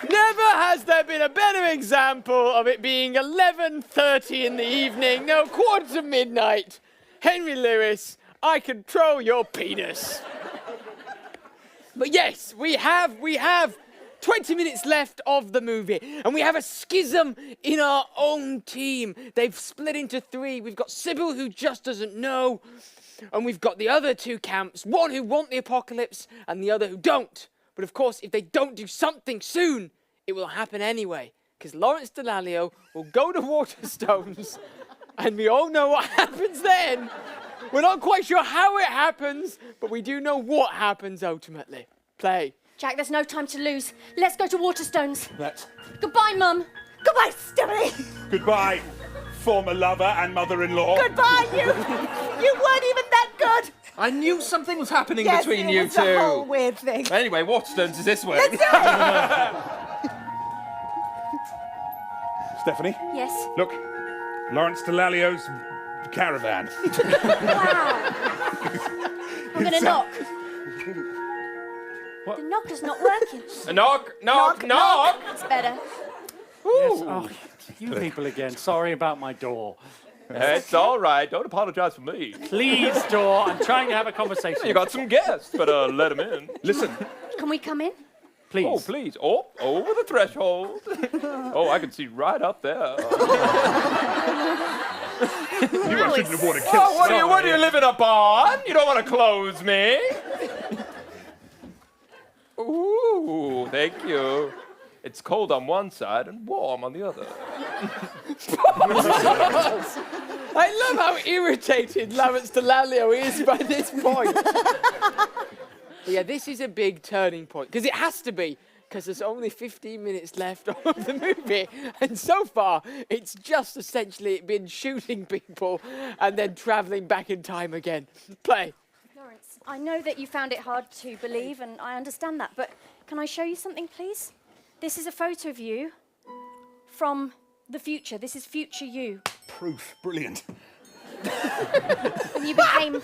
Never has there been a better example of it being 11:30 in the evening, no, quarter to midnight. Henry Lewis, I control your penis. But yes, we have 20 minutes left of the movie, and we have a schism in our own team. They've split into 3. We've got Sybil, who just doesn't know, and we've got the other 2 camps, one who want the apocalypse and the other who don't. But of course, if they don't do something soon, it will happen anyway, because Lawrence Delalio will go to Waterstones, and we all know what happens then. We're not quite sure how it happens, but we do know what happens ultimately. Play. Jack, there's no time to lose. Let's go to Waterstones. Let's. Goodbye, Mum. Goodbye, Stephanie. Goodbye, former lover and mother-in-law. Goodbye, you. You weren't even that good. I knew something was happening Yes, between it you was two. a whole weird thing. Anyway, Waterstones is this way. Let's do it. Stephanie, Yes. look. Lawrence Delalio's caravan. Wow. I'm going to knock. What? The knocker's not working. Knock, knock, knock! That's better. Yes. Oh, you people again. Sorry about my door. It's all right. Don't apologize for me. Please, door. I'm trying to have a conversation. You got some guests. Better let them in. Listen. Can we come in? Please. Oh, please. Oh, over the threshold. Oh, I can see right up there. You shouldn't have worn a kilt. Oh, what do you live in a barn? You don't want to close me. Ooh. Ooh, thank you. It's cold on one side and warm on the other. I love how irritated Lawrence Delalio is by this point. But yeah, this is a big turning point, because it has to be, because there's only 15 minutes left of the movie, and so far, it's just essentially been shooting people and then travelling back in time again. Play. Lawrence, I know that you found it hard to believe, and I understand that, but can I show you something, please? This is a photo of you from the future. This is future you. Proof. Brilliant. And you became...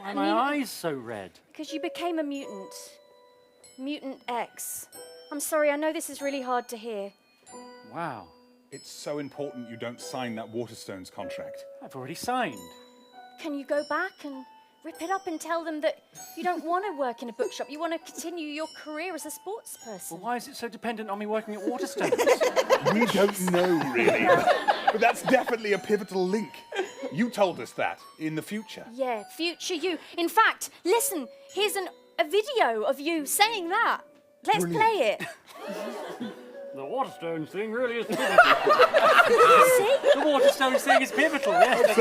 Why are my eyes so red? Because you became a mutant. Mutant X. I'm sorry, I know this is really hard to hear. Wow. It's so important you don't sign that Waterstones contract. I've already signed. Can you go back and rip it up and tell them that you don't want to work in a bookshop, you want to continue your career as a sports person? Well, why is it so dependent on me working at Waterstones? We don't know, really. But that's definitely a pivotal link. You told us that in the future. Yeah, future you. In fact, listen, here's a video of you saying that. Let's play it. The Waterstones thing really is pivotal. See? The Waterstones thing is pivotal, yes.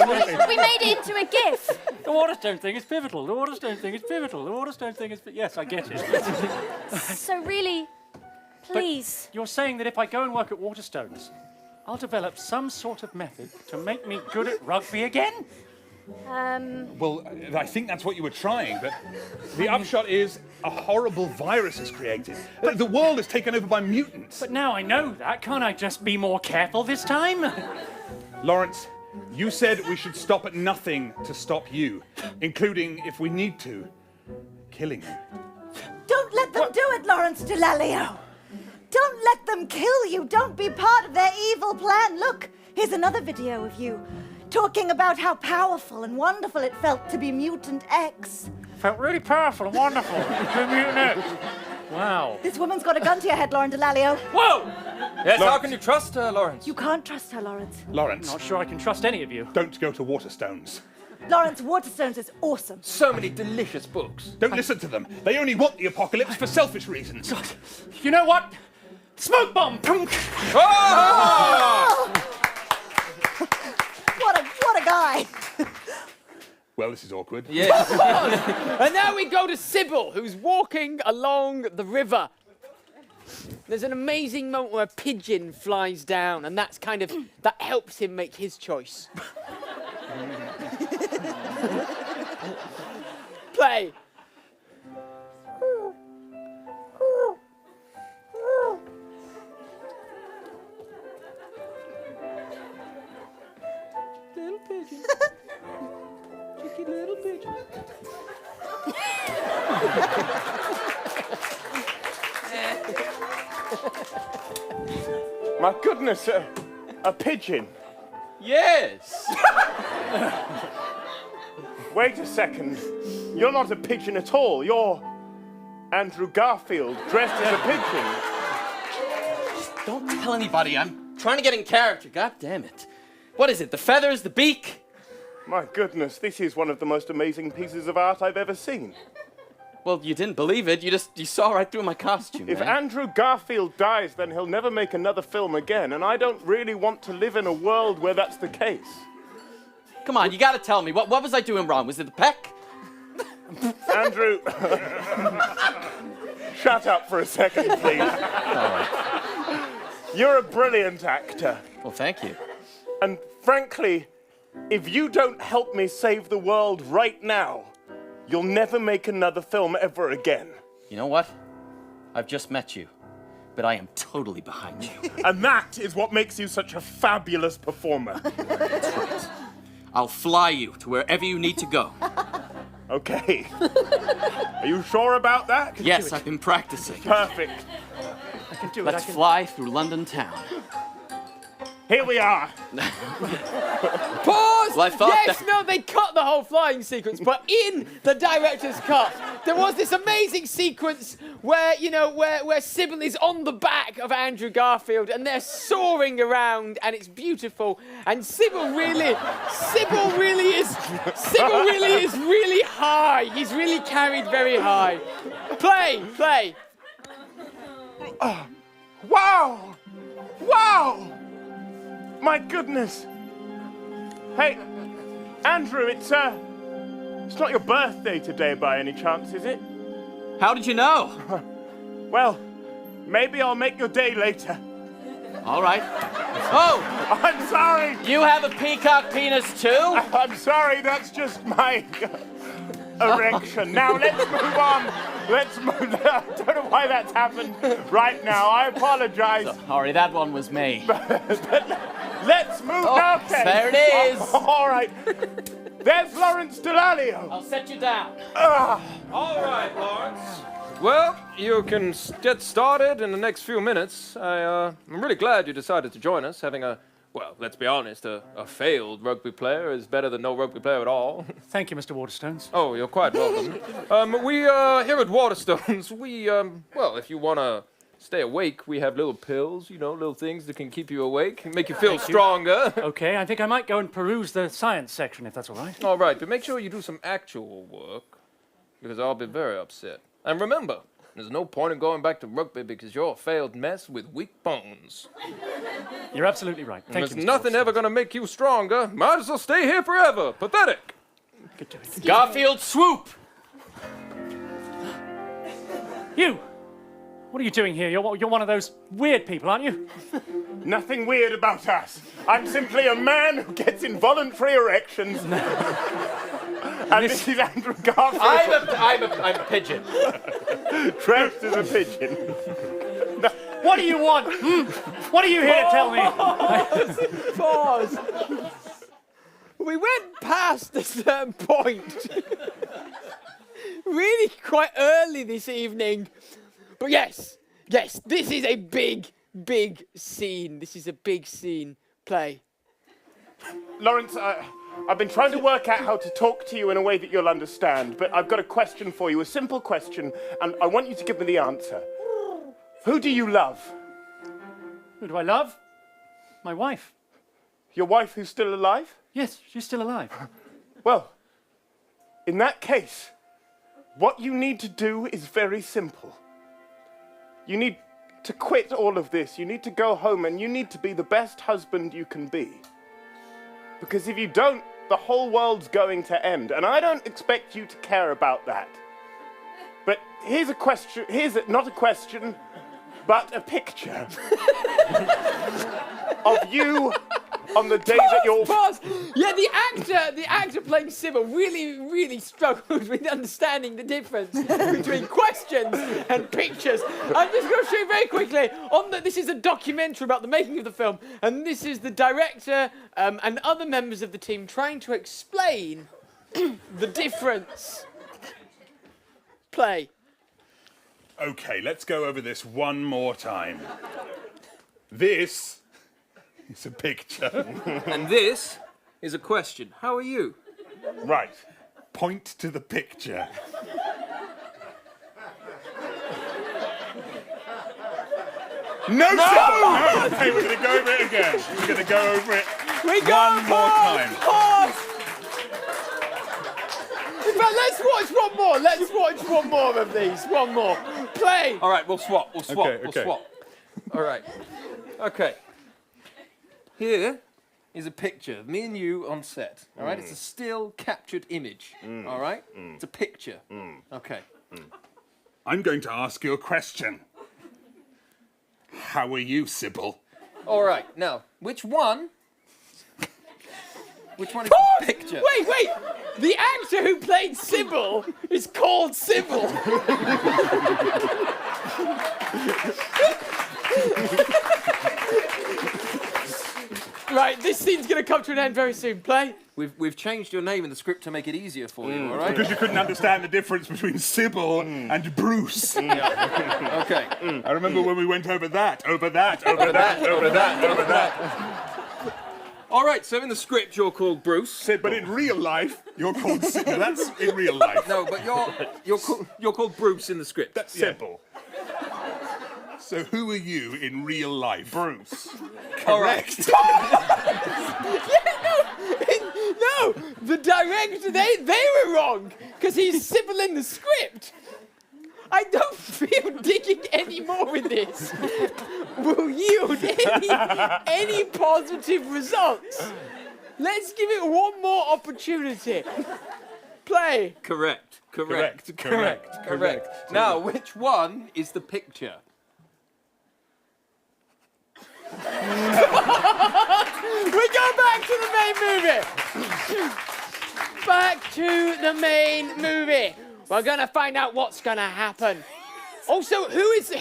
We made it into a GIF. The Waterstone thing is pivotal. The Waterstone thing is pivotal. The Waterstone thing is... Yes, I get it. So really, please. But you're saying that if I go and work at Waterstones, I'll develop some sort of method to make me good at rugby again? Well, I think that's what you were trying, but the upshot is a horrible virus is created. The world is taken over by mutants. But now I know that. Can't I just be more careful this time? Lawrence, you said we should stop at nothing to stop you, including, if we need to, killing you. Don't let them do it, Lawrence Delalio. Don't let them kill you. Don't be part of their evil plan. Look, here's another video of you talking about how powerful and wonderful it felt to be Mutant X. Felt really powerful and wonderful. To Mutant X. Wow. This woman's got a gun to your head, Lauren Delalio. Whoa! Yes, how can you trust her, Lawrence? You can't trust her, Lawrence. Lawrence. Not sure I can trust any of you. Don't go to Waterstones. Lawrence, Waterstones is awesome. So many delicious books. Don't listen to them. They only want the apocalypse for selfish reasons. You know what? Smoke bomb! Oh! What a guy. Well, this is awkward. Yes. And now we go to Sybil, who's walking along the river. There's an amazing moment where a pigeon flies down, and that helps him make his choice. Play. Little pigeon. Cheeky little pigeon. My goodness, a pigeon. Yes. Wait a second. You're not a pigeon at all. You're Andrew Garfield dressed as a pigeon. Don't tell anybody. I'm trying to get in character. God damn it. What is it? The feathers? The beak? My goodness, this is one of the most amazing pieces of art I've ever seen. Well, you didn't believe it. You saw right through my costume. If man. Andrew Garfield dies, then he'll never make another film again, and I don't really want to live in a world where that's the case. Come on, you gotta tell me. What was I doing wrong? Was it the peck? Andrew, shut up for a second, please. All right. You're a brilliant actor. Well, thank you. And frankly, if you don't help me save the world right now, you'll never make another film ever again. You know what? I've just met you, but I am totally behind you. And that is what makes you such a fabulous performer. That's right. I'll fly you to wherever you need to go. Okay. Are you sure about that? Yes, I've been practicing. Perfect. I can do it. Let's fly through London town. Here we are. Pause! Well, I thought Yes, no, they cut the whole flying sequence, but in the director's cut, there was this amazing sequence where, you know, where Sybil is on the back of Andrew Garfield and they're soaring around and it's beautiful. And Sybil really is really high. He's really carried very high. Play. Wow! Wow! My goodness. Hey, Andrew, it's not your birthday today by any chance, is it? How did you know? Well, maybe I'll make your day later. All right. Oh, I'm sorry. you have a peacock penis too? I'm sorry, that's just my erection. Now, let's move on. Let's move. I don't know why that's happened right now. I apologize. Sorry, that one was me. Let's move now, Ken. There it is. All right. There's Lawrence Delalio. I'll set you down. All right, Lawrence. Well, you can get started in the next few minutes. I'm really glad you decided to join us. Having well, let's be honest, a failed rugby player is better than no rugby player at all. Thank you, Mr. Waterstones. Oh, you're quite welcome. We here at Waterstones, well, if you want to stay awake, we have little pills, little things that can keep you awake and make you feel stronger. Okay, I think I might go and peruse the science section, if that's all right. All right, but make sure you do some actual work, because I'll be very upset. And remember, there's no point in going back to rugby because you're a failed mess with weak bones. You're absolutely right. Thank you, There's Mr. nothing ever going to make you stronger. Might as well stay here forever. Pathetic. Good to it. Garfield, swoop. You! What are you doing here? You're one of those weird people, aren't you? Nothing weird about us. I'm simply a man who gets involuntary erections. And this is Andrew Garfield. I'm a pigeon. Dressed as a pigeon. What do you want? What are you here to tell me? Pause. We went past a certain point. Really quite early this evening. But yes, this is a big scene. This is a big scene. Play. Lawrence, I've been trying to work out how to talk to you in a way that you'll understand, but I've got a question for you, a simple question, and I want you to give me the answer. Who do you love? Who do I love? My wife. Your wife who's still alive? Yes, she's still alive. Well, in that case, what you need to do is very simple. You need to quit all of this. You need to go home and you need to be the best husband you can be. Because if you don't, the whole world's going to end. And I don't expect you to care about that. But here's a question, not a question, but a picture of you on the day that you're... Pause. Yeah, the actor playing Sybil really struggled with understanding the difference between questions and pictures. I'm just going to show you very quickly. This is a documentary about the making of the film, and this is the director and other members of the team trying to explain the difference. Play. Okay, let's go over this one more time. This is a picture. And this is a question. How are you? Right. Point to the picture. No! No! Okay, we're going to go over it again. We're going to go over it one more time. Pause. In fact, let's watch one more. Let's watch one more of these. One more. Play. All right, we'll swap. Okay. We'll swap. All right. Okay. Here is a picture of me and you on set. All right? It's a still captured image. All right? It's a picture. Okay. I'm going to ask you a question. How are you, Sybil? All right. Now, which one is the picture? Wait. The actor who played Sybil is called Sybil. Right, this scene's going to come to an end very soon. Play. We've changed your name in the script to make it easier for you, all right? Because you couldn't understand the difference between Sybil and Bruce. Okay. I remember when we went over that. All right, so in the script you're called Bruce. Sid, but in real life, you're called Sid. That's in real life. No, but you're called Bruce in the script. That's simple. So who are you in real life? Bruce. Correct. No, the director, they were wrong, because he's Sybil in the script. I don't feel digging any more with this will yield any positive results. Let's give it one more opportunity. Play. Correct. Correct. Now, which one is the picture? We go back to the main movie. Back to the main movie. We're gonna find out what's gonna happen. Also, who's the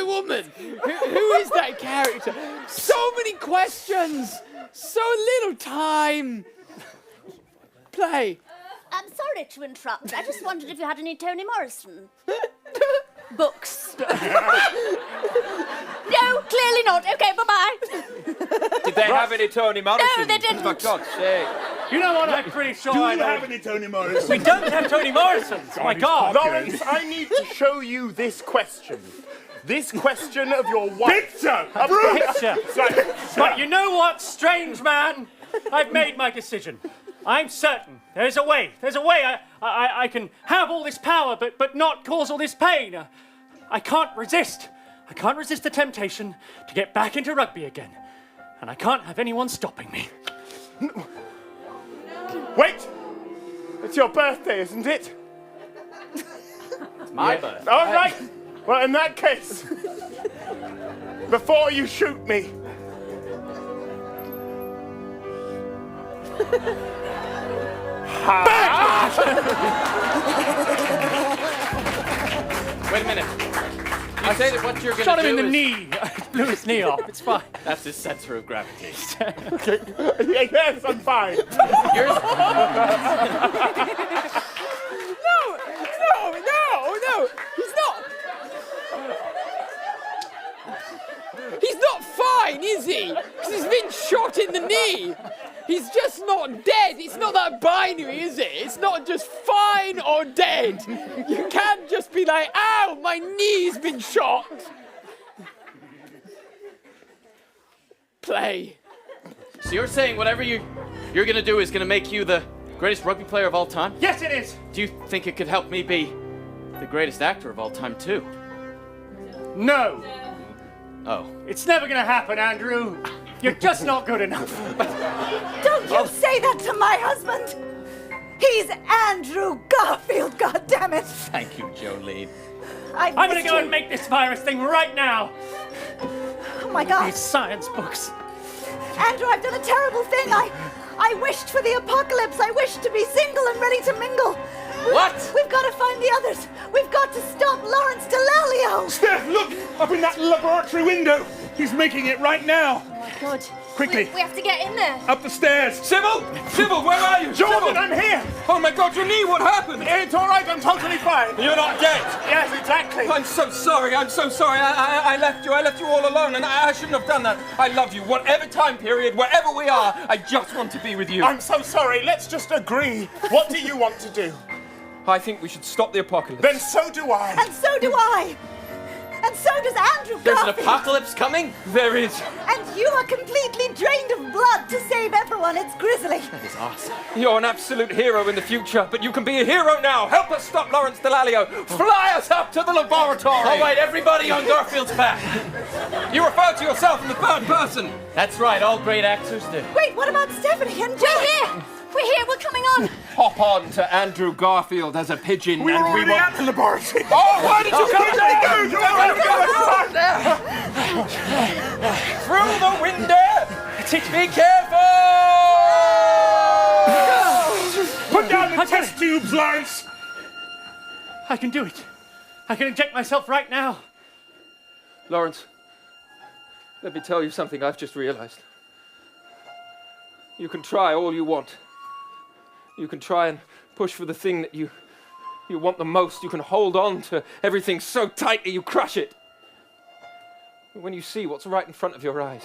woman? Who is that character? So many questions, so little time. Play. I'm sorry to interrupt. I just wondered if you had any Toni Morrison books. No, clearly not. Okay, bye-bye. Did they have any Toni Morrison? No, they didn't. For God's sake. You know what? I'm pretty sure Do I you know. have any Toni Morrison? We don't have Toni Morrison. Oh my God. Lawrence, I need to show you this question. This question of your wife. Picture! Picture. But you know what, strange man? I've made my decision. I'm certain. There's a way. There's a way I can have all this power, but not cause all this pain. I can't resist. I can't resist the temptation to get back into rugby again. And I can't have anyone stopping me. Wait! It's your birthday, isn't it? It's my birthday. All right. Well, in that case, before you shoot me, Wait a minute. You say that what you're going to do Shot him in the is... knee. Blew his knee off. It's fine. That's his center of gravity. yes, I'm fine. No. He's not fine, is he? Because he's been shot in the knee. He's just not dead. It's not that binary, is it? It's not just fine or dead. You can't just be like, ow, my knee's been shot. Play. So you're saying whatever you're going to do is going to make you the greatest rugby player of all time? Yes, it is. Do you think it could help me be the greatest actor of all time, too? No. Oh. It's never going to happen, Andrew. You're just not good enough. Don't you say that to my husband! He's Andrew Garfield, goddammit! Thank you, Jolene. I'm going to go and make this virus thing right now. Oh my God. These science books. Andrew, I've done a terrible thing. I wished for the apocalypse. I wished to be single and ready to mingle. What? We've got to find the others. We've got to stop Lawrence Delalio. Steph, look! Up in that laboratory window! He's making it right now! Oh my God. Quickly! We have to get in there. Up the stairs! Sybil, where are you? Jordan, Sybil! I'm here. Oh my God, your knee, what happened? It's all right, I'm totally fine. You're not dead. Yes, exactly. I'm so sorry. I left you all alone, and I shouldn't have done that. I love you. Whatever time period, wherever we are, I just want to be with you. I'm so sorry. Let's just agree. What do you want to do? I think we should stop the apocalypse. Then so do I. And so do I. And so does Andrew There's an Garfield. apocalypse coming? There is. And you are completely drained of blood to save everyone. It's grisly. That is awesome. You're an absolute hero in the future, but you can be a hero now. Help us stop Lawrence Delalio. Fly us up to the laboratory. All right, everybody on Garfield's back. You refer to yourself in the third person. That's right, all great actors do. Wait, what about Stephanie and Joe? We're here, we're coming on. Hop on to Andrew Garfield as a pigeon, We were and we already will. at the laboratory! Oh, why did you come through the window? Be careful! Put down the test tubes, Lawrence! I can do it. I can inject myself right now. Lawrence, let me tell you something I've just realized. You can try all you want. You can try and push for the thing that you want the most. You can hold on to everything so tightly you crush it. But when you see what's right in front of your eyes,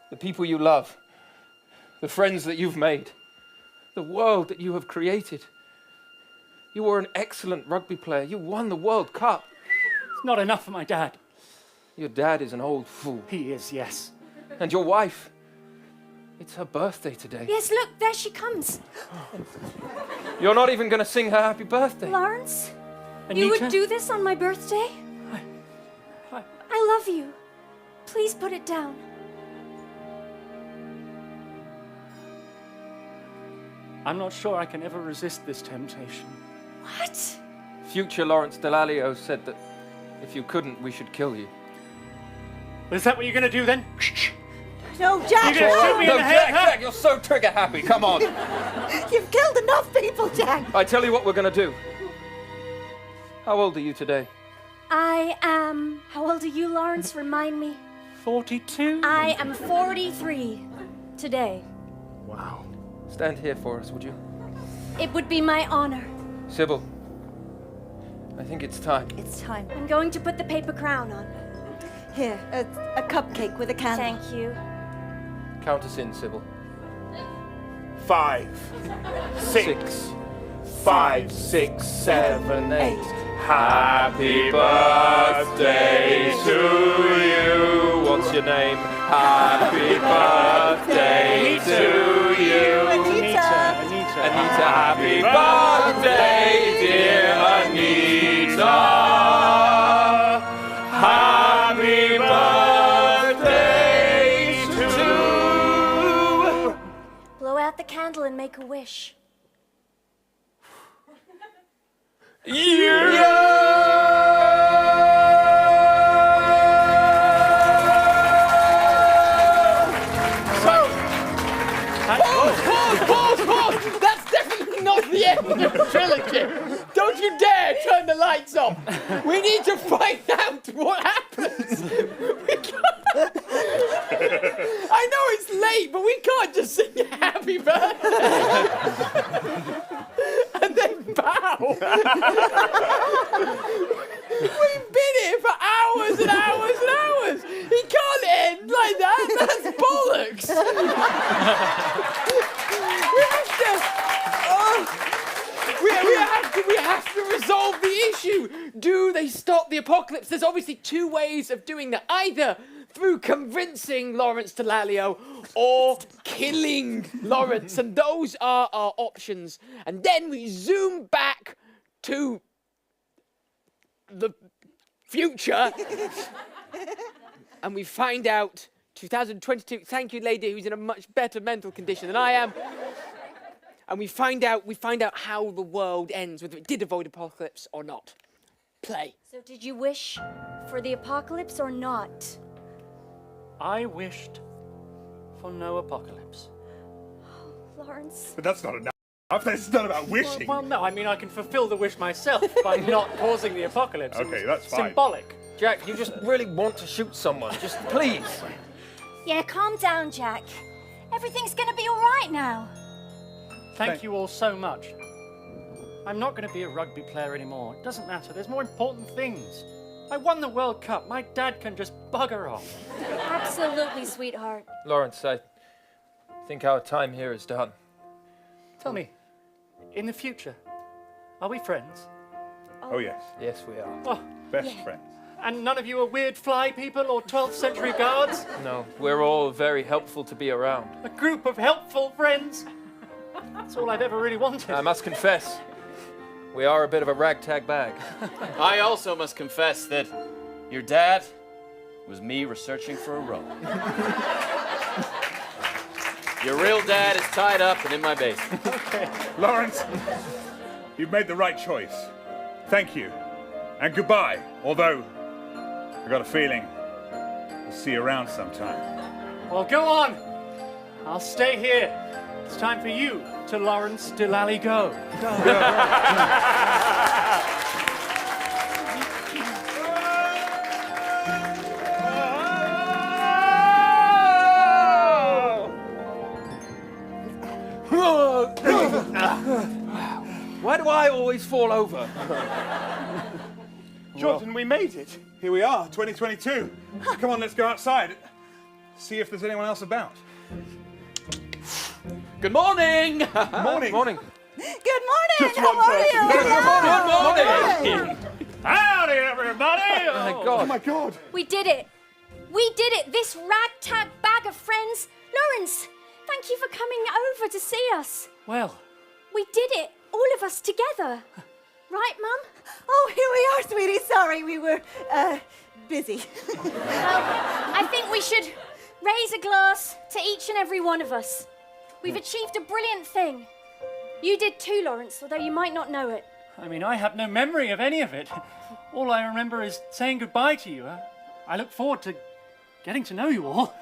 the people you love, the friends that you've made, the world that you have created. You were an excellent rugby player. You won the World Cup. It's not enough for my dad. Your dad is an old fool. He is, yes. And your wife, it's her birthday today. Yes, look, there she comes. You're not even going to sing her happy birthday. Lawrence, Anita? you would do this on my birthday? I love you. Please put it down. I'm not sure I can ever resist this temptation. What? Future Lawrence Delalio said that if you couldn't, we should kill you. Is that what you're going to do then? No, Jack! You're going to shoot me in the head, huh? Jack, you're so trigger happy. Come on. You've killed enough people, Jack! I tell you what we're going to do. How old are you today? I am... How old are you, Lawrence? Remind me. 42? I am 43 today. Wow. Stand here for us, would you? It would be my honor. Sybil, I think it's time. It's time. I'm going to put the paper crown on. Here, a cupcake with a candle. Thank you. Count us in, Sybil. 5, 6, 5, 6, 7, 8. Happy birthday to you. What's your name? Happy birthday to you. Anita. Anita, happy birthday, dear Anita. Happy birthday to Blow out the candle and make a wish. you. Pause! That's definitely not the end of the trilogy. Don't you dare turn the lights off. We need to find out what happens. We can't... I know it's late, but we can't just sing happy birthday and then bow. We've been here for hours and hours and hours. He can't end like that. That's bollocks. We have to resolve the issue. Do they stop the apocalypse? There's obviously two ways of doing that. Either through convincing Lawrence Delalio or killing Lawrence. And those are our options. And then we zoom back to the future and we find out 2022. Thank you, lady, who's in a much better mental condition than I am. And we find out how the world ends, whether it did avoid apocalypse or not. Play. So did you wish for the apocalypse or not? I wished for no apocalypse. Lawrence. But that's not enough. It's not about wishing. Well, no, I mean, I can fulfill the wish myself by not causing the apocalypse. Okay, that's fine. Symbolic. Jack, you just really want to shoot someone. Just please. Yeah, calm down, Jack. Everything's gonna be all right now. Thank you all so much. I'm not going to be a rugby player anymore. It doesn't matter. There's more important things. I won the World Cup. My dad can just bugger off. Absolutely, sweetheart. Lawrence, I think our time here is done. Tell me, in the future, are we friends? Oh, yes. Yes, we are. Oh, Best friends. and none of you are weird fly people or 12th century guards? No, we're all very helpful to be around. A group of helpful friends? That's all I've ever really wanted. I must confess, we are a bit of a ragtag bag. I also must confess that your dad was me researching for a role. Your real dad is tied up and in my basement. Okay. Lawrence, you've made the right choice. Thank you. And goodbye. Although, I got a feeling we'll see you around sometime. Well, go on. I'll stay here. It's time for you to Lawrence Delalio go. Why do I always fall over? Jordan, we made it. Here we are, 2022. Come on, let's go outside. see if there's anyone else about. Good morning! Morning. Morning. Good morning. Just How one are person. you? Good morning! Howdy, everybody! Oh my Oh God. my God. We did it. We did it. This ragtag bag of friends. Lawrence, thank you for coming over to see us. Well, We did it, all of us together. Right, Mum? Oh, here we are, sweetie. Sorry, we were busy. Well, I think we should raise a glass to each and every one of us. We've achieved a brilliant thing. You did too, Lawrence, although you might not know it. I mean, I have no memory of any of it. All I remember is saying goodbye to you. I look forward to getting to know you all.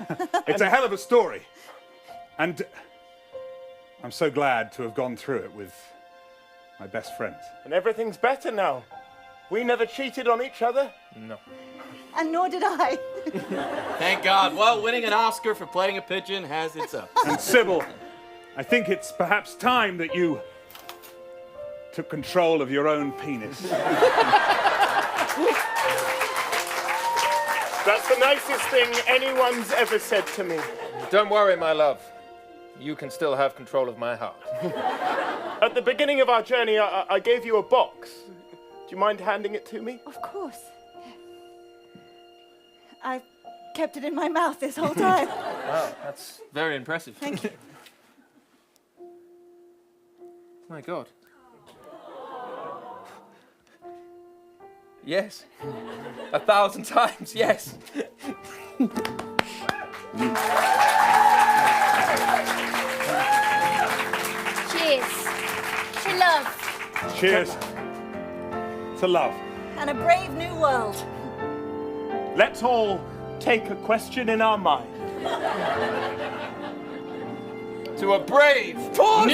It's a hell of a story. And I'm so glad to have gone through it with my best friends. And everything's better now. We never cheated on each other. No. And nor did I. Thank God. Well, winning an Oscar for playing a pigeon has its ups. And Sybil, I think it's perhaps time that you took control of your own penis. That's the nicest thing anyone's ever said to me. Don't worry, my love. You can still have control of my heart. At the beginning of our journey, I gave you a box. Do you mind handing it to me? Of course. I've kept it in my mouth this whole time. Wow, that's very impressive. Thank you. My God. Yes. 1,000 times, yes. Cheers. To love. Cheers to love. And a brave new world. Let's all take a question in our mind. To a brave, Pause!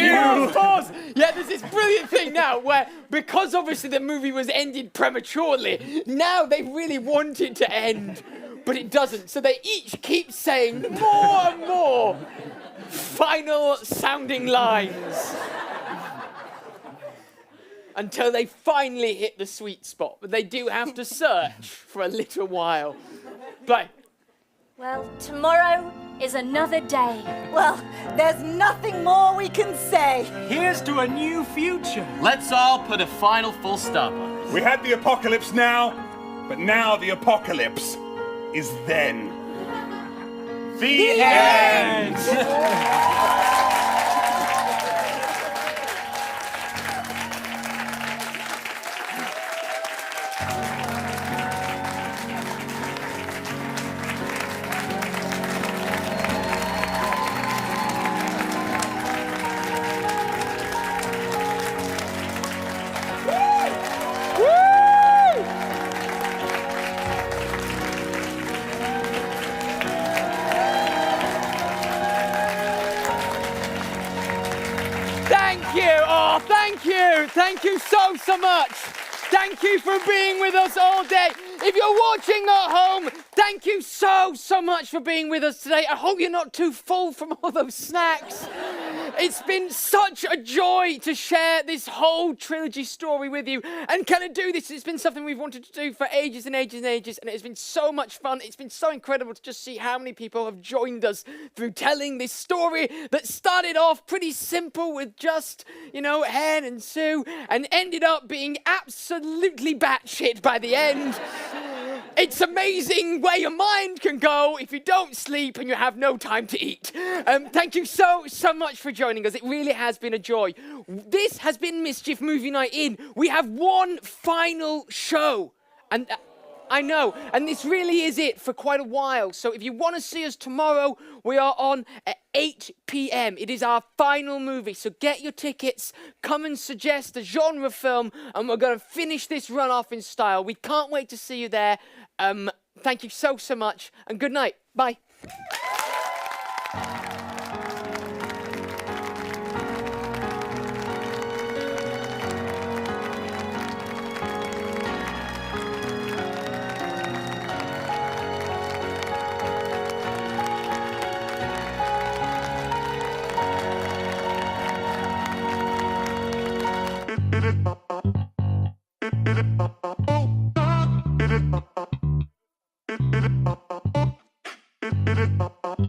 Yeah, there's this brilliant thing now where, because obviously the movie was ended prematurely, now they really want it to end, but it doesn't. So they each keep saying more and more final sounding lines until they finally hit the sweet spot. But they do have to search for a little while. But Well, tomorrow is another day. Well, there's nothing more we can say. Here's to a new future. let's all put a final full stop on it. We had the apocalypse now, but now the apocalypse is then. The end! thank you. Oh, thank you. Thank you so much. Thank you for being with us all day. If you're watching at home, thank you so much for being with us today. I hope you're not too full from all those snacks. It's been such a joy to share this whole trilogy story with you and kind of do this. It's been something we've wanted to do for ages and ages and ages, and it's been so much fun. It's been so incredible to just see how many people have joined us through telling this story that started off pretty simple with just, Hen and Sue and ended up being absolutely batshit by the end. It's amazing where your mind can go if you don't sleep and you have no time to eat. Thank you so much for joining us. It really has been a joy. This has been Mischief Movie Night In. We have one final show. And I know, and this really is it for quite a while. So if you want to see us tomorrow, we are on at 8 p.m. It is our final movie. So get your tickets, come and suggest a genre film, and we're going to finish this run off in style. We can't wait to see you there. Thank you so much, and good night. Bye. It